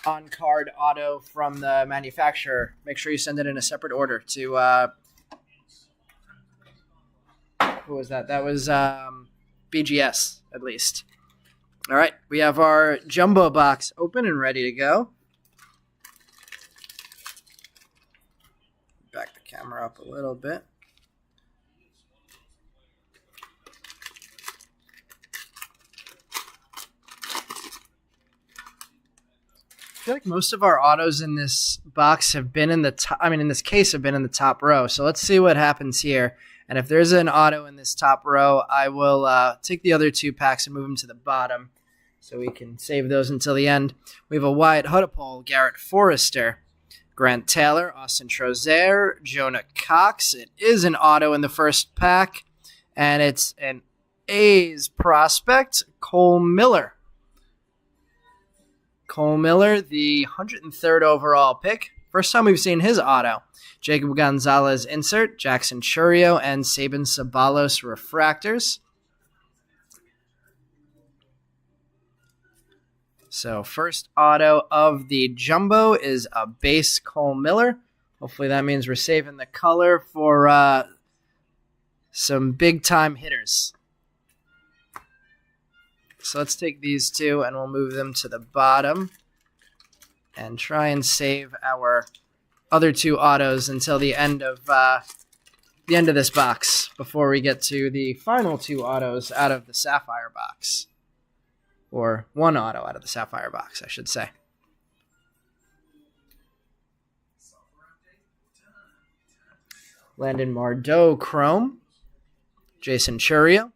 on-card auto from the manufacturer, make sure you send it in a separate order to who was that? That was BGS, at least. All right, we have our jumbo box open and ready to go. Back the camera up a little bit. I feel like most of our autos in this box have been in the top, in this case have been in the top row. So let's see what happens here. And if there's an auto in this top row, I will take the other two packs and move them to the bottom so we can save those until the end. We have a Wyatt Huddapole, Garrett Forrester, Grant Taylor, Austin Trozer, Jonah Cox. It is an auto in the first pack, and it's an A's prospect, Cole Miller. Cole Miller, the 103rd overall pick. First time we've seen his auto. Jacob Gonzalez insert, Jackson Churio, and Sabin Sabalos refractors. So first auto of the jumbo is a base Cole Miller. Hopefully that means we're saving the color for some big-time hitters. So let's take these two and we'll move them to the bottom and try and save our other two autos until the end of this box before we get to the final two autos out of the Sapphire box. Or one auto out of the Sapphire box, I should say. Landon Mardeau Chrome, Jason Churio,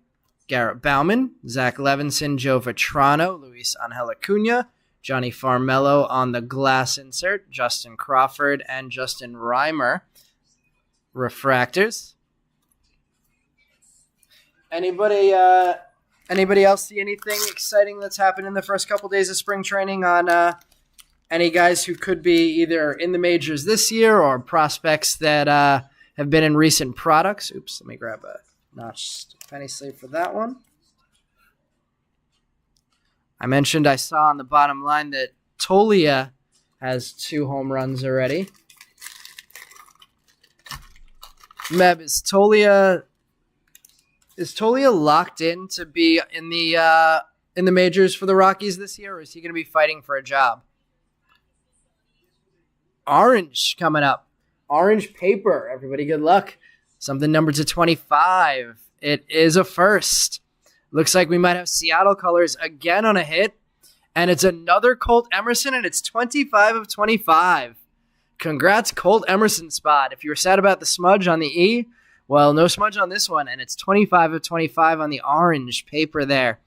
Garrett Bowman, Zach Levinson, Joe Vitrano, Luis Angel Acuna, Johnny Farmello on the glass insert, Justin Crawford, and Justin Reimer. Refractors. Anybody else see anything exciting that's happened in the first couple days of spring training on any guys who could be either in the majors this year or prospects that have been in recent products. Oops, let me grab a notched penny sleeve for that one. I mentioned I saw on the bottom line that Tolia has 2 home runs already. Meb, is Tolia locked in to be in the majors for the Rockies this year, or is he going to be fighting for a job? Orange coming up. Orange paper. Everybody, good luck. Something numbered to 25. It is a first. Looks like we might have Seattle colors again on a hit. And it's another Colt Emerson, and it's 25 of 25. Congrats, Colt Emerson spot. If you were sad about the smudge on the E, well, no smudge on this one, and it's 25 of 25 on the orange paper there.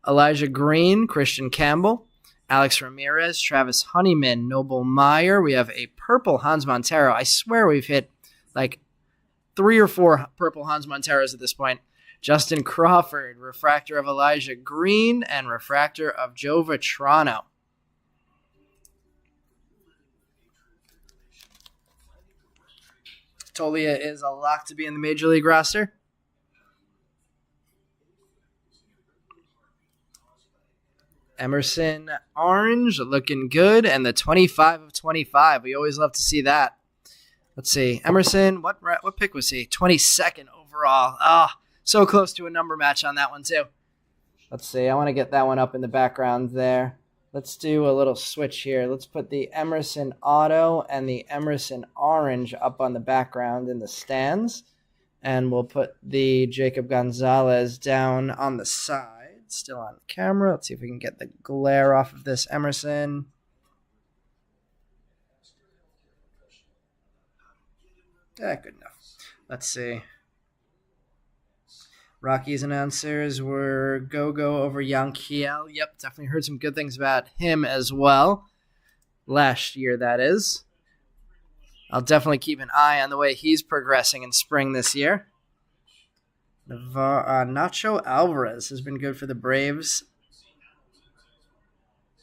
Elijah Green, Christian Campbell, Alex Ramirez, Travis Honeyman, Noble Meyer. We have a purple Hans Montero. I swear we've hit like 3 or 4 purple Hans Monteros at this point. Justin Crawford, refractor of Elijah Green, and refractor of Joe Vitrano. Tolia is a lock to be in the Major League roster. Emerson orange, looking good, and the 25 of 25. We always love to see that. Let's see. Emerson, what pick was he? 22nd overall. So close to a number match on that one, too. Let's see. I want to get that one up in the background there. Let's do a little switch here. Let's put the Emerson auto and the Emerson orange up on the background in the stands. And we'll put the Jacob Gonzalez down on the side, still on camera. Let's see if we can get the glare off of this Emerson. Yeah, good enough. Let's see. Rockies announcers were Go-Go over Yankiel. Yep, definitely heard some good things about him as well. Last year, that is. I'll definitely keep an eye on the way he's progressing in spring this year. Nacho Alvarez has been good for the Braves.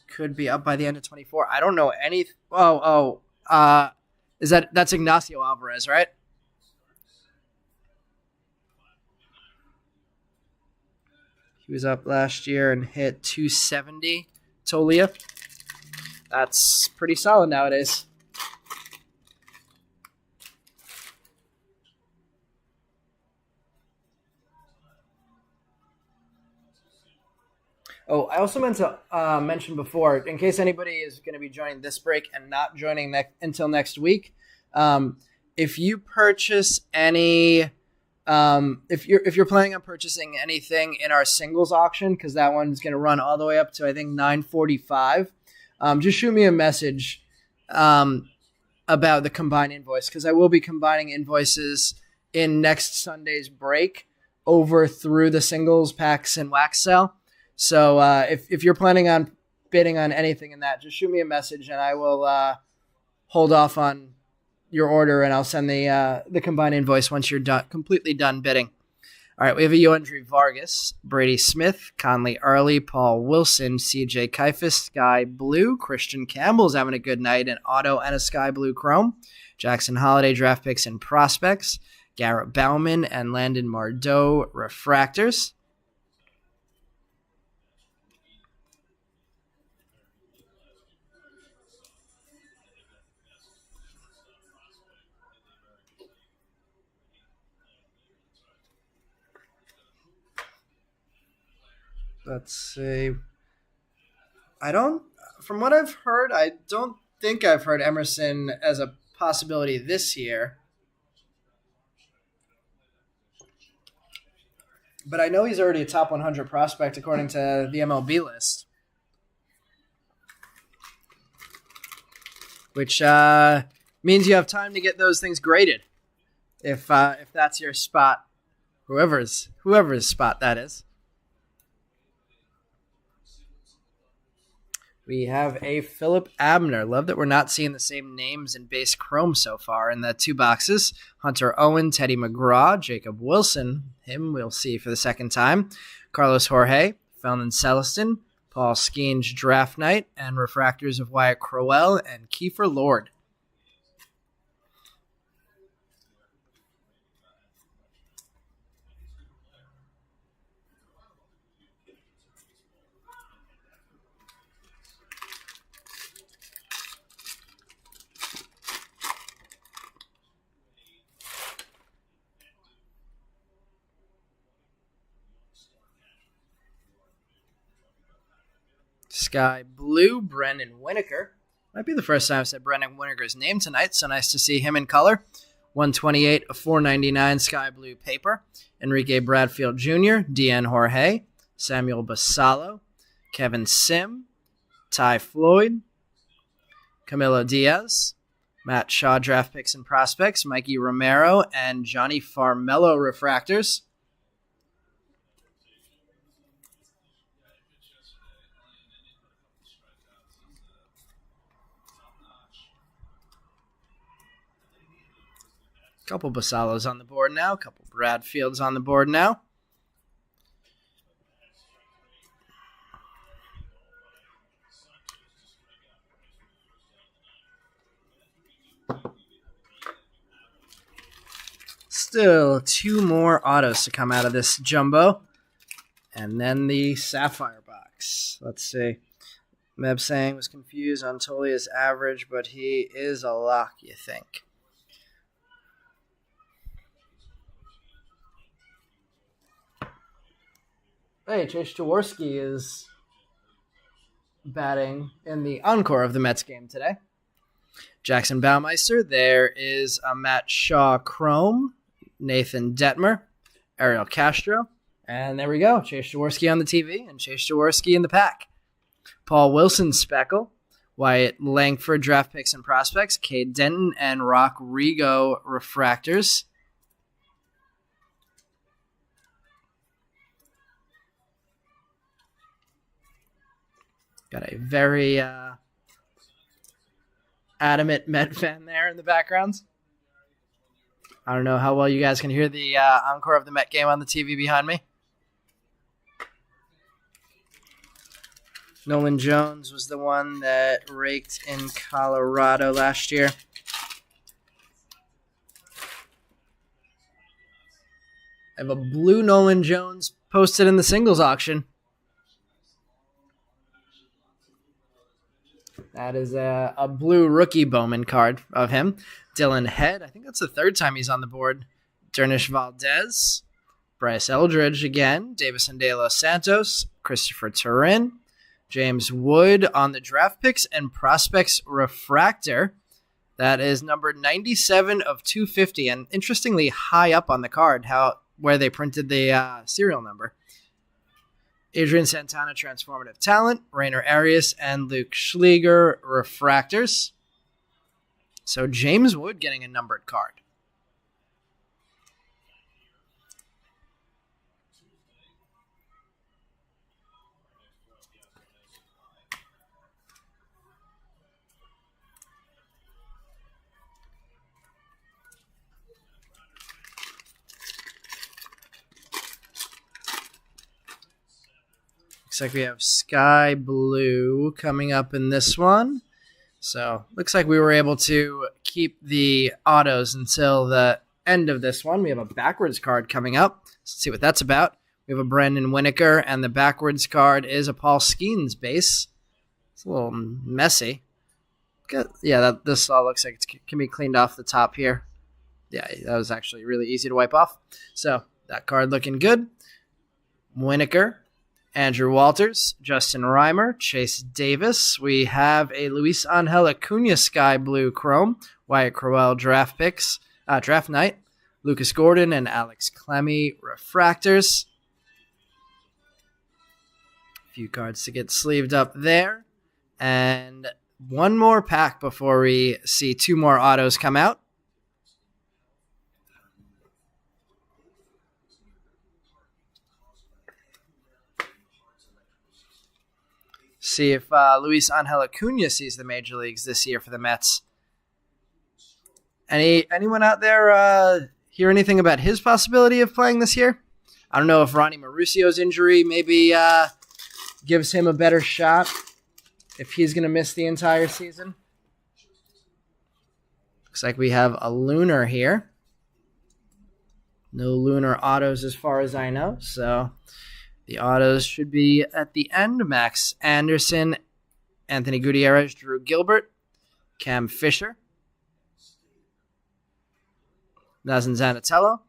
Could be up by the end of 24. I don't know any. That's Ignacio Alvarez, right? He was up last year and hit 270. Tolia. That's pretty solid nowadays. Oh, I also meant to mention before, in case anybody is going to be joining this break and not joining until next week, if you purchase any, if you're planning on purchasing anything in our singles auction, because that one's going to run all the way up to I think 9:45, just shoot me a message about the combined invoice, because I will be combining invoices in next Sunday's break over through the singles packs and wax sale. So if you're planning on bidding on anything in that, just shoot me a message and I will hold off on your order, and I'll send the combined invoice once you're completely done bidding. All right, we have a Yoendry Vargas, Brady Smith, Conley Early, Paul Wilson, CJ Kaifus, Sky Blue, Christian Campbell's having a good night, an auto and a Sky Blue Chrome, Jackson Holiday draft picks and prospects, Garrett Bowman and Landon Mardeau refractors. Let's see. From what I've heard, I don't think I've heard Emerson as a possibility this year. But I know he's already a top 100 prospect according to the MLB list. Which means you have time to get those things graded. If that's your spot. Whoever's spot that is. We have a Philip Abner. Love that we're not seeing the same names in base chrome so far in the 2 boxes. Hunter Owen, Teddy McGraw, Jacob Wilson. Him we'll see for the second time. Carlos Jorge, Felton Celestin, Paul Skeens Draft Night, and refractors of Wyatt Crowell and Kiefer Lord. Sky Blue, Brendan Winokur. Might be the first time I've said Brendan Winokur's name tonight, so nice to see him in color. 128 of 499 Sky Blue paper. Enrique Bradfield Jr., Deanne Jorge, Samuel Basallo, Kevin Sim, Ty Floyd, Camilo Diaz, Matt Shaw draft picks and prospects, Mikey Romero, and Johnny Farmello refractors. Couple Basalos on the board now. Couple Bradfields on the board now. Still 2 more autos to come out of this jumbo. And then the Sapphire box. Let's see. Meb Sang was confused on Tolia's average, but he is a lock, you think? Hey, Chase Jaworski is batting in the encore of the Mets game today. Jackson Baumeister. There is a Matt Shaw Chrome, Nathan Detmer, Ariel Castro. And there we go. Chase Jaworski on the TV and Chase Jaworski in the pack. Paul Wilson Speckle, Wyatt Langford draft picks and prospects, Cade Denton and Rock Rigo refractors. Got a very adamant Met fan there in the background. I don't know how well you guys can hear the encore of the Met game on the TV behind me. Nolan Jones was the one that raked in Colorado last year. I have a blue Nolan Jones posted in the singles auction. That is a blue rookie Bowman card of him. Dylan Head, I think that's the 3rd time he's on the board. Dernish Valdez, Bryce Eldridge again, Davison De Los Santos, Christopher Turin, James Wood on the draft picks and prospects refractor. That is number 97 of 250, and interestingly high up on the card, where they printed the serial number. Adrian Santana, Transformative Talent, Rainer Arias, and Luke Schleger, refractors. So James Wood getting a numbered card. Looks like we have Sky Blue coming up in this one. So looks like we were able to keep the autos until the end of this one. We have a backwards card coming up. Let's see what that's about. We have a Brandon Winokur, and the backwards card is a Paul Skeens base. It's a little messy. Yeah, this all looks like it can be cleaned off the top here. Yeah, that was actually really easy to wipe off. So that card looking good. Winokur, Andrew Walters, Justin Reimer, Chase Davis. We have a Luis Angel Acuna Sky Blue Chrome, Wyatt Crowell draft picks, draft night, Lucas Gordon and Alex Clemmy refractors. A few cards to get sleeved up there. And one more pack before we see 2 more autos come out. See if Luis Angel Acuna sees the major leagues this year for the Mets. Anyone out there hear anything about his possibility of playing this year? I don't know if Ronnie Marucio's injury maybe gives him a better shot if he's going to miss the entire season. Looks like we have a lunar here. No lunar autos as far as I know. So the autos should be at the end. Max Anderson, Anthony Gutierrez, Drew Gilbert, Cam Fisher, Nazem Zanatello,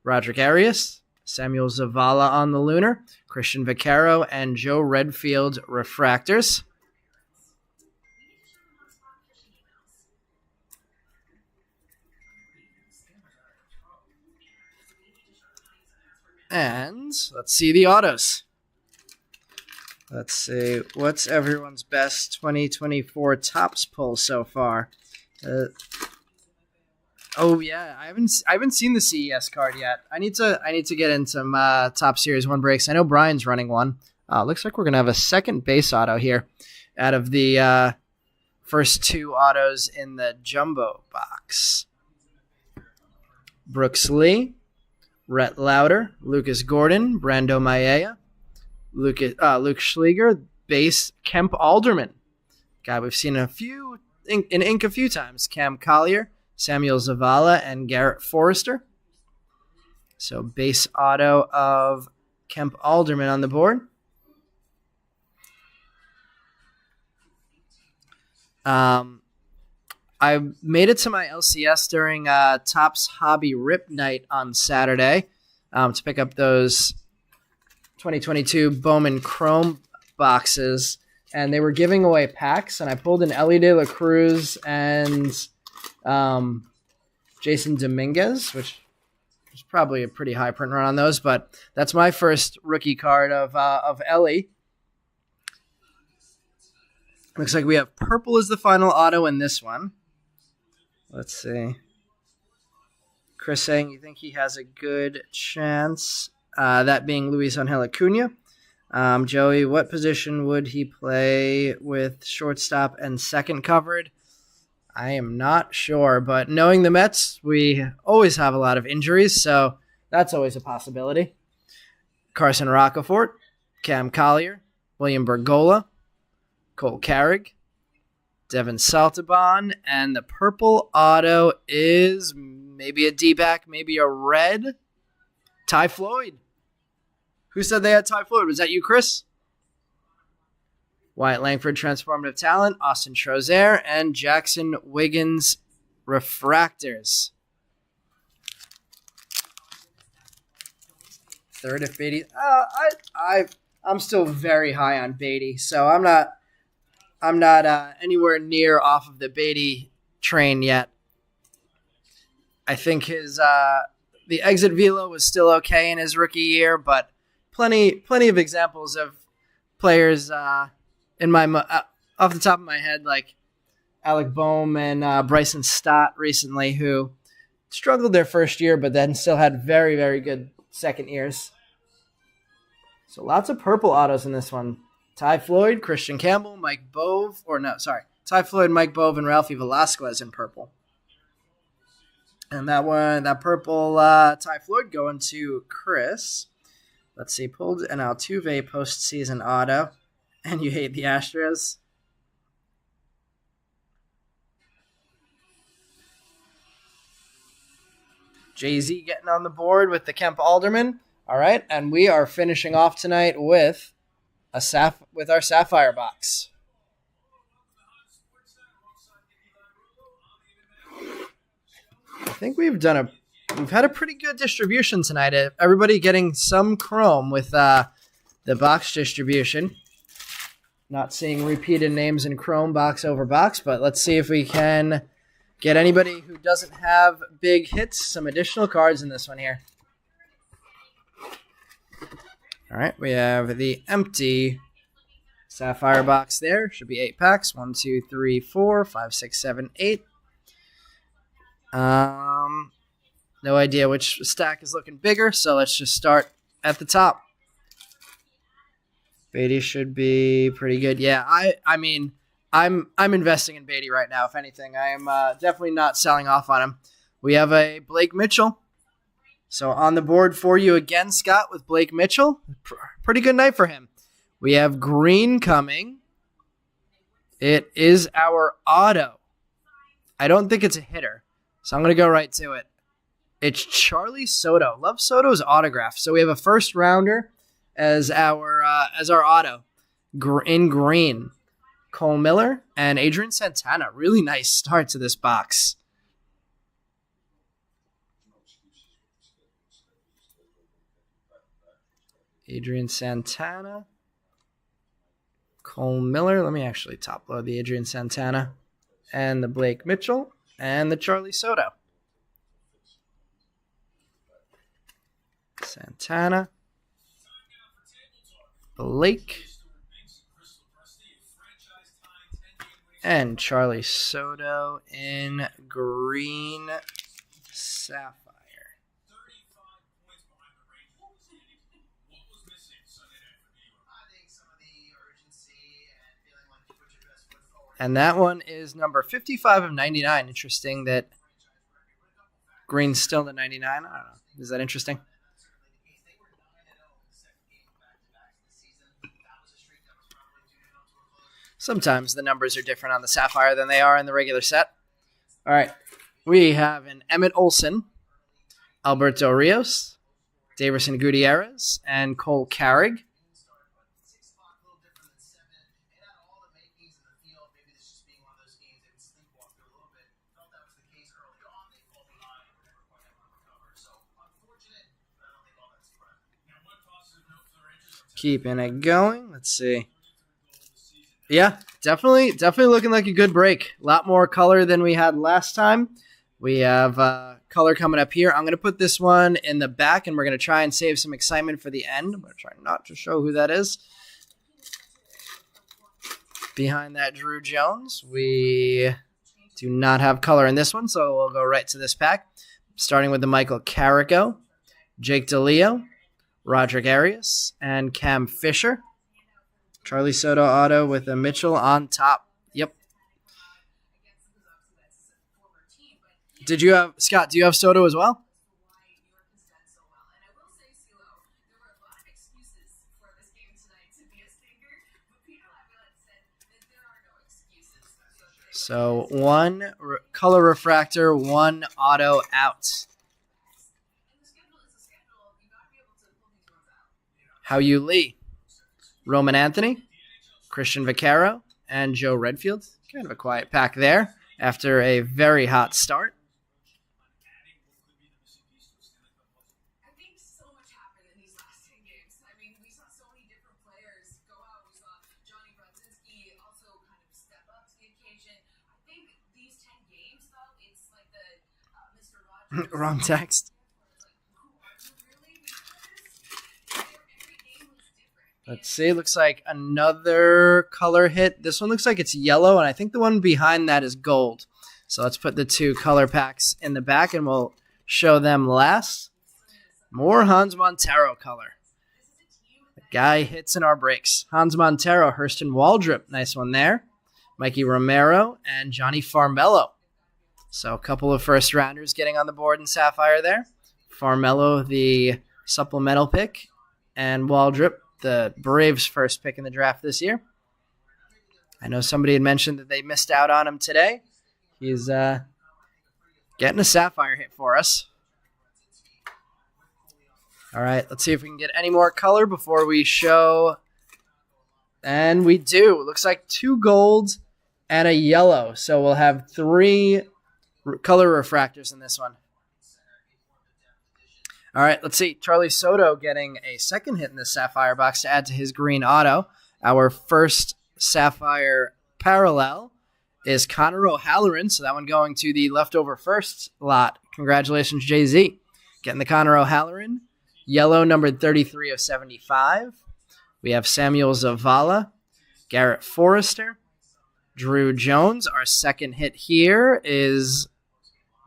Roderick Arias, Samuel Zavala on the lunar, Christian Vaccaro, and Joe Redfield refractors. And let's see the autos. Let's see, what's everyone's best 2024 Topps pull so far? Oh yeah, I haven't seen the CES card yet. I need to get in some Top Series 1 breaks. I know Brian's running one. Looks like we're gonna have a second base auto here out of the first 2 autos in the jumbo box. Brooks Lee, Rhett Lauder, Lucas Gordon, Brando Maella, Luke Schleger, base Kemp Alderman. Guy we've seen in ink a few times. Cam Collier, Samuel Zavala, and Garrett Forrester. So base auto of Kemp Alderman on the board. I made it to my LCS during Topps Hobby Rip Night on Saturday to pick up those 2022 Bowman Chrome boxes, and they were giving away packs, and I pulled an Ellie De La Cruz and Jason Dominguez, which was probably a pretty high print run on those, but that's my first rookie card of Ellie. Looks like we have purple as the final auto in this one. Let's see. Chris saying you think he has a good chance, that being Luis Angel Acuna. Joey, what position would he play with shortstop and second covered? I am not sure, but knowing the Mets, we always have a lot of injuries, so that's always a possibility. Carson Rocafort, Cam Collier, William Bergola, Cole Carrig, Devin Saltabon, and the purple auto is maybe a D-back, maybe a red. Ty Floyd. Who said they had Ty Floyd? Was that you, Chris? Wyatt Langford, transformative talent. Austin Trozer, and Jackson Wiggins, refractors. Third if Beatty. I'm still very high on Beatty, so I'm not anywhere near off of the Beatty train yet. I think the exit velo was still okay in his rookie year, but plenty of examples of players in my off the top of my head, like Alec Bohm and Bryson Stott recently, who struggled their first year, but then still had very, very good second years. So lots of purple autos in this one. Ty Floyd, Christian Campbell, Ty Floyd, Mike Bove, and Ralphie Velasquez in purple. And that purple Ty Floyd going to Chris. Let's see, pulled an Altuve postseason auto. And you hate the Astros. Jay-Z getting on the board with the Kemp Alderman. All right, and we are finishing off tonight with our Sapphire box. I think we've had a pretty good distribution tonight. Everybody getting some chrome with the box distribution. Not seeing repeated names in chrome box over box, but let's see if we can get anybody who doesn't have big hits some additional cards in this one here. All right, we have the empty Sapphire box there. Should be 8 packs. 1, 2, 3, 4, 5, 6, 7, 8. No idea which stack is looking bigger, so let's just start at the top. Beatty should be pretty good. Yeah, I mean, I'm investing in Beatty right now. If anything, I am definitely not selling off on him. We have a Blake Mitchell. So on the board for you again, Scott, with Blake Mitchell. Pretty good night for him. We have green coming. It is our auto. I don't think it's a hitter, so I'm going to go right to it. It's Charlie Soto. Love Soto's autograph. So we have a first rounder as our auto in green. Cole Miller and Adrian Santana. Really nice start to this box. Adrian Santana. Cole Miller. Let me actually top load the Adrian Santana. And the Blake Mitchell. And the Charlie Soto. Santana. Blake. And Charlie Soto in green sapphire. And that one is number 55 of 99. Interesting that green's still the 99. I don't know. Is that interesting? Sometimes the numbers are different on the Sapphire than they are in the regular set. All right. We have an Emmett Olson, Alberto Rios, Daverson Gutierrez, and Cole Carrig. Keeping it going. Let's see. Yeah, definitely looking like a good break. A lot more color than we had last time. We have color coming up here. I'm going to put this one in the back, and we're going to try and save some excitement for the end. I'm going to try not to show who that is. Behind that, Drew Jones. We do not have color in this one, so we'll go right to this pack. Starting with the Michael Carrico, Jake DeLeo, Roderick Arias, and Cam Fisher. Charlie Soto auto with a Mitchell on top. Yep. Did you have, Scott, do you have Soto as well? So one color refractor, one auto out. Hao-Yu Lee, Roman Anthony, Christian Vaccaro, and Joe Redfield. Kind of a quiet pack there after a very hot start. I think so much happened in these last 10 games. I mean, we saw so many different players go out. We saw Johnny Brodzinski also kind of step up to the occasion. I think these 10 games, though, it's like the Mr. Rogers. Wrong text. Let's see. Looks like another color hit. This one looks like it's yellow, and I think the one behind that is gold. So let's put the two color packs in the back, and we'll show them last. More Hans Montero color. The guy hits in our breaks. Hans Montero, Hurston Waldrop. Nice one there. Mikey Romero and Johnny Farmello. So a couple of first rounders getting on the board in Sapphire there. Farmello, the supplemental pick, and Waldrop, the Braves' first pick in the draft this year. I know somebody had mentioned that they missed out on him today. He's getting a Sapphire hit for us. All right, let's see if we can get any more color before we show. And we do. It looks like two golds and a yellow. So we'll have three color refractors in this one. All right, let's see. Charlie Soto getting a second hit in the Sapphire box to add to his green auto. Our first Sapphire parallel is Connor O'Halloran, so that one going to the leftover first lot. Congratulations, Jay-Z. Getting the Connor O'Halloran. Yellow, numbered 33 of 75. We have Samuel Zavala, Garrett Forrester, Drew Jones. Our second hit here is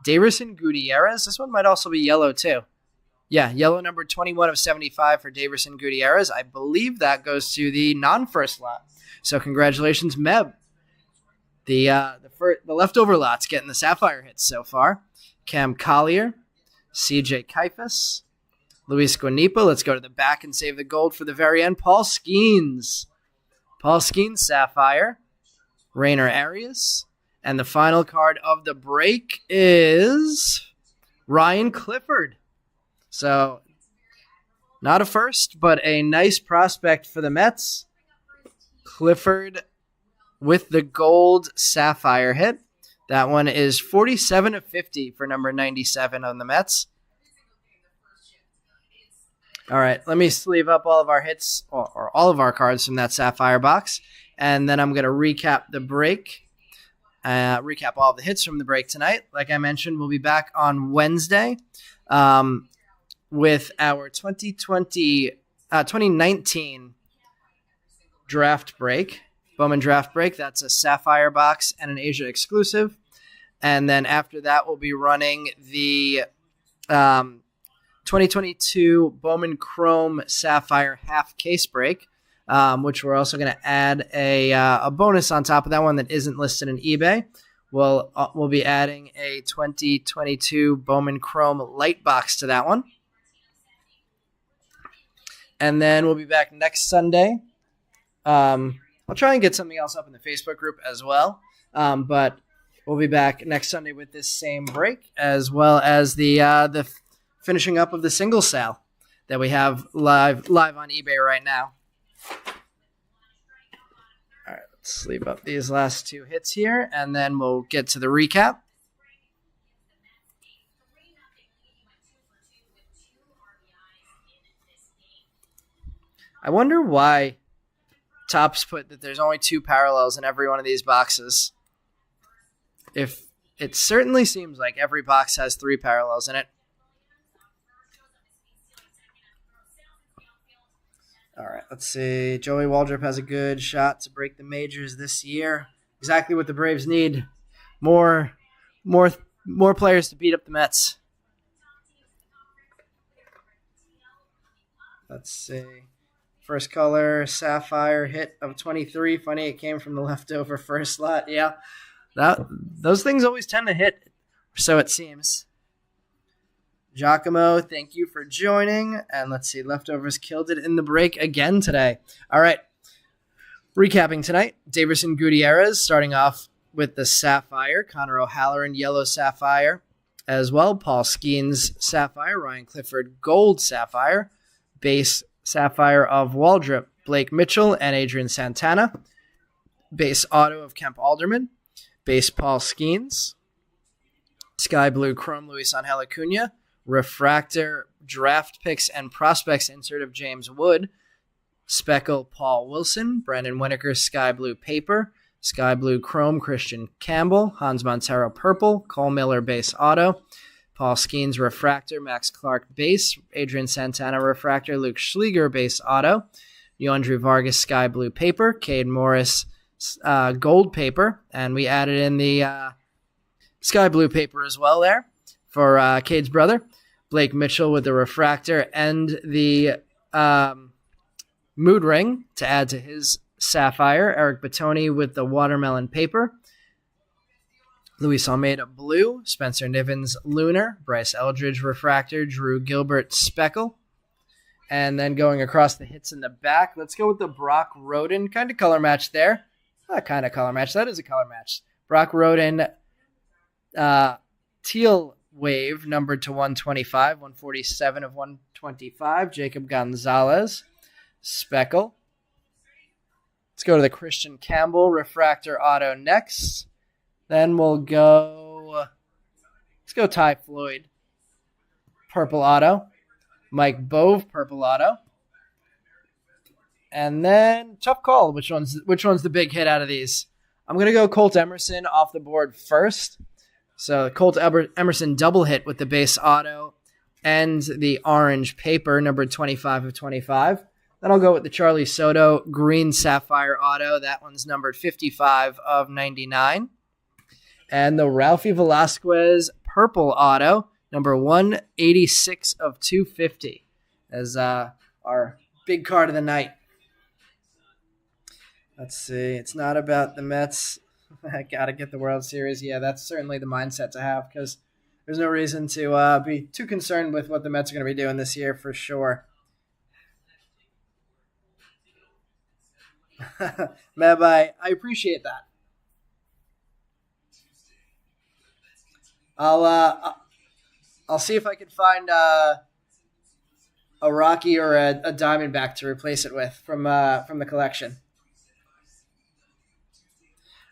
Daverson Gutierrez. This one might also be yellow, too. Yeah, yellow number 21 of 75 for Daverson Gutierrez. I believe that goes to the non-first lot. So congratulations, Meb. The leftover lot's getting the Sapphire hits so far. Cam Collier, CJ Kaifas, Luis Guanipa. Let's go to the back and save the gold for the very end. Paul Skeens. Paul Skeens, Sapphire. Rainer Arias. And the final card of the break is Ryan Clifford. So, not a first, but a nice prospect for the Mets. Clifford with the gold Sapphire hit. That one is 47 of 50 for number 97 on the Mets. All right, let me sleeve up all of our hits, or all of our cards from that Sapphire box, and then I'm going to recap the break, recap all of the hits from the break tonight. Like I mentioned, we'll be back on Wednesday with our 2019 draft break, Bowman draft break. That's a Sapphire box and an Asia exclusive. And then after that, we'll be running the 2022 Bowman Chrome Sapphire half case break, which we're also going to add a bonus on top of that one that isn't listed in eBay. We'll be adding a 2022 Bowman Chrome light box to that one. And then we'll be back next Sunday. I'll try and get something else up in the Facebook group as well. But we'll be back next Sunday with this same break, as well as the finishing up of the single sale that we have live on eBay right now. All right, let's sleeve up these last two hits here, and then we'll get to the recap. I wonder why Topps put that there's only 2 parallels in every one of these boxes. If it certainly seems like every box has 3 parallels in it. All right, let's see. Joey Waldrop has a good shot to break the majors this year. Exactly what the Braves need. More players to beat up the Mets. Let's see. First color, Sapphire hit of 23. Funny, it came from the leftover first slot. Yeah, those things always tend to hit, so it seems. Giacomo, thank you for joining. And let's see, leftovers killed it in the break again today. All right, recapping tonight, Daverson Gutierrez starting off with the Sapphire. Connor O'Halloran, yellow Sapphire as well. Paul Skeens, Sapphire. Ryan Clifford, gold Sapphire. Base Sapphire of Waldrop, Blake Mitchell, and Adrian Santana. Base auto of Kemp Alderman. Base Paul Skeens. Sky Blue Chrome Luis Angel Acuna. Refractor draft picks and prospects insert of James Wood. Speckle Paul Wilson. Brandon Winokur Sky Blue Paper. Sky Blue Chrome Christian Campbell. Hans Montero Purple. Cole Miller Base Auto. Paul Skeens Refractor, Max Clark Base, Adrian Santana Refractor, Luke Schleger Base Auto, Yoandre Vargas Sky Blue Paper, Cade Morris Gold Paper, and we added in the Sky Blue Paper as well there for Cade's brother, Blake Mitchell with the Refractor and the Mood Ring to add to his Sapphire, Eric Batoni with the Watermelon Paper, Luis Almeida Blue, Spencer Nivens Lunar, Bryce Eldridge Refractor, Drew Gilbert Speckle. And then going across the hits in the back, let's go with the Brock Roden. Kind of color match there. Not kind of color match. That is a color match. Brock Roden, Teal Wave, numbered to 125, 147 of 125. Jacob Gonzalez, Speckle. Let's go to the Christian Campbell Refractor Auto next. Then we'll go, let's go Ty Floyd, Purple Auto. Mike Bove, Purple Auto. And then, tough call, which one's the big hit out of these? I'm going to go Colt Emerson off the board first. So Colt Emerson double hit with the base auto and the orange paper, numbered 25 of 25. Then I'll go with the Charlie Soto green Sapphire auto. That one's numbered 55 of 99. And the Ralphie Velasquez purple auto, number 186 of 250, as our big card of the night. Let's see. It's not about the Mets. I got to get the World Series. Yeah, that's certainly the mindset to have because there's no reason to be too concerned with what the Mets are going to be doing this year for sure. Meb, I appreciate that. I'll see if I can find a Rocky or a Diamondback to replace it with from the collection.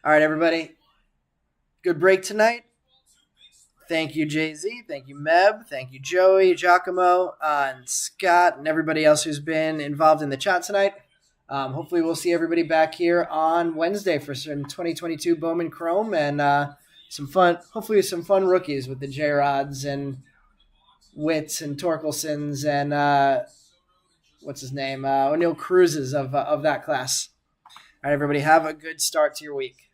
All right, everybody. Good break tonight. Thank you, Jay-Z. Thank you, Meb. Thank you, Joey, Giacomo, and Scott, and everybody else who's been involved in the chat tonight. Hopefully we'll see everybody back here on Wednesday for some 2022 Bowman Chrome and some fun rookies with the J-Rods and Witts and Torkelsons and what's his name? O'Neal Cruzes of that class. All right, everybody, have a good start to your week.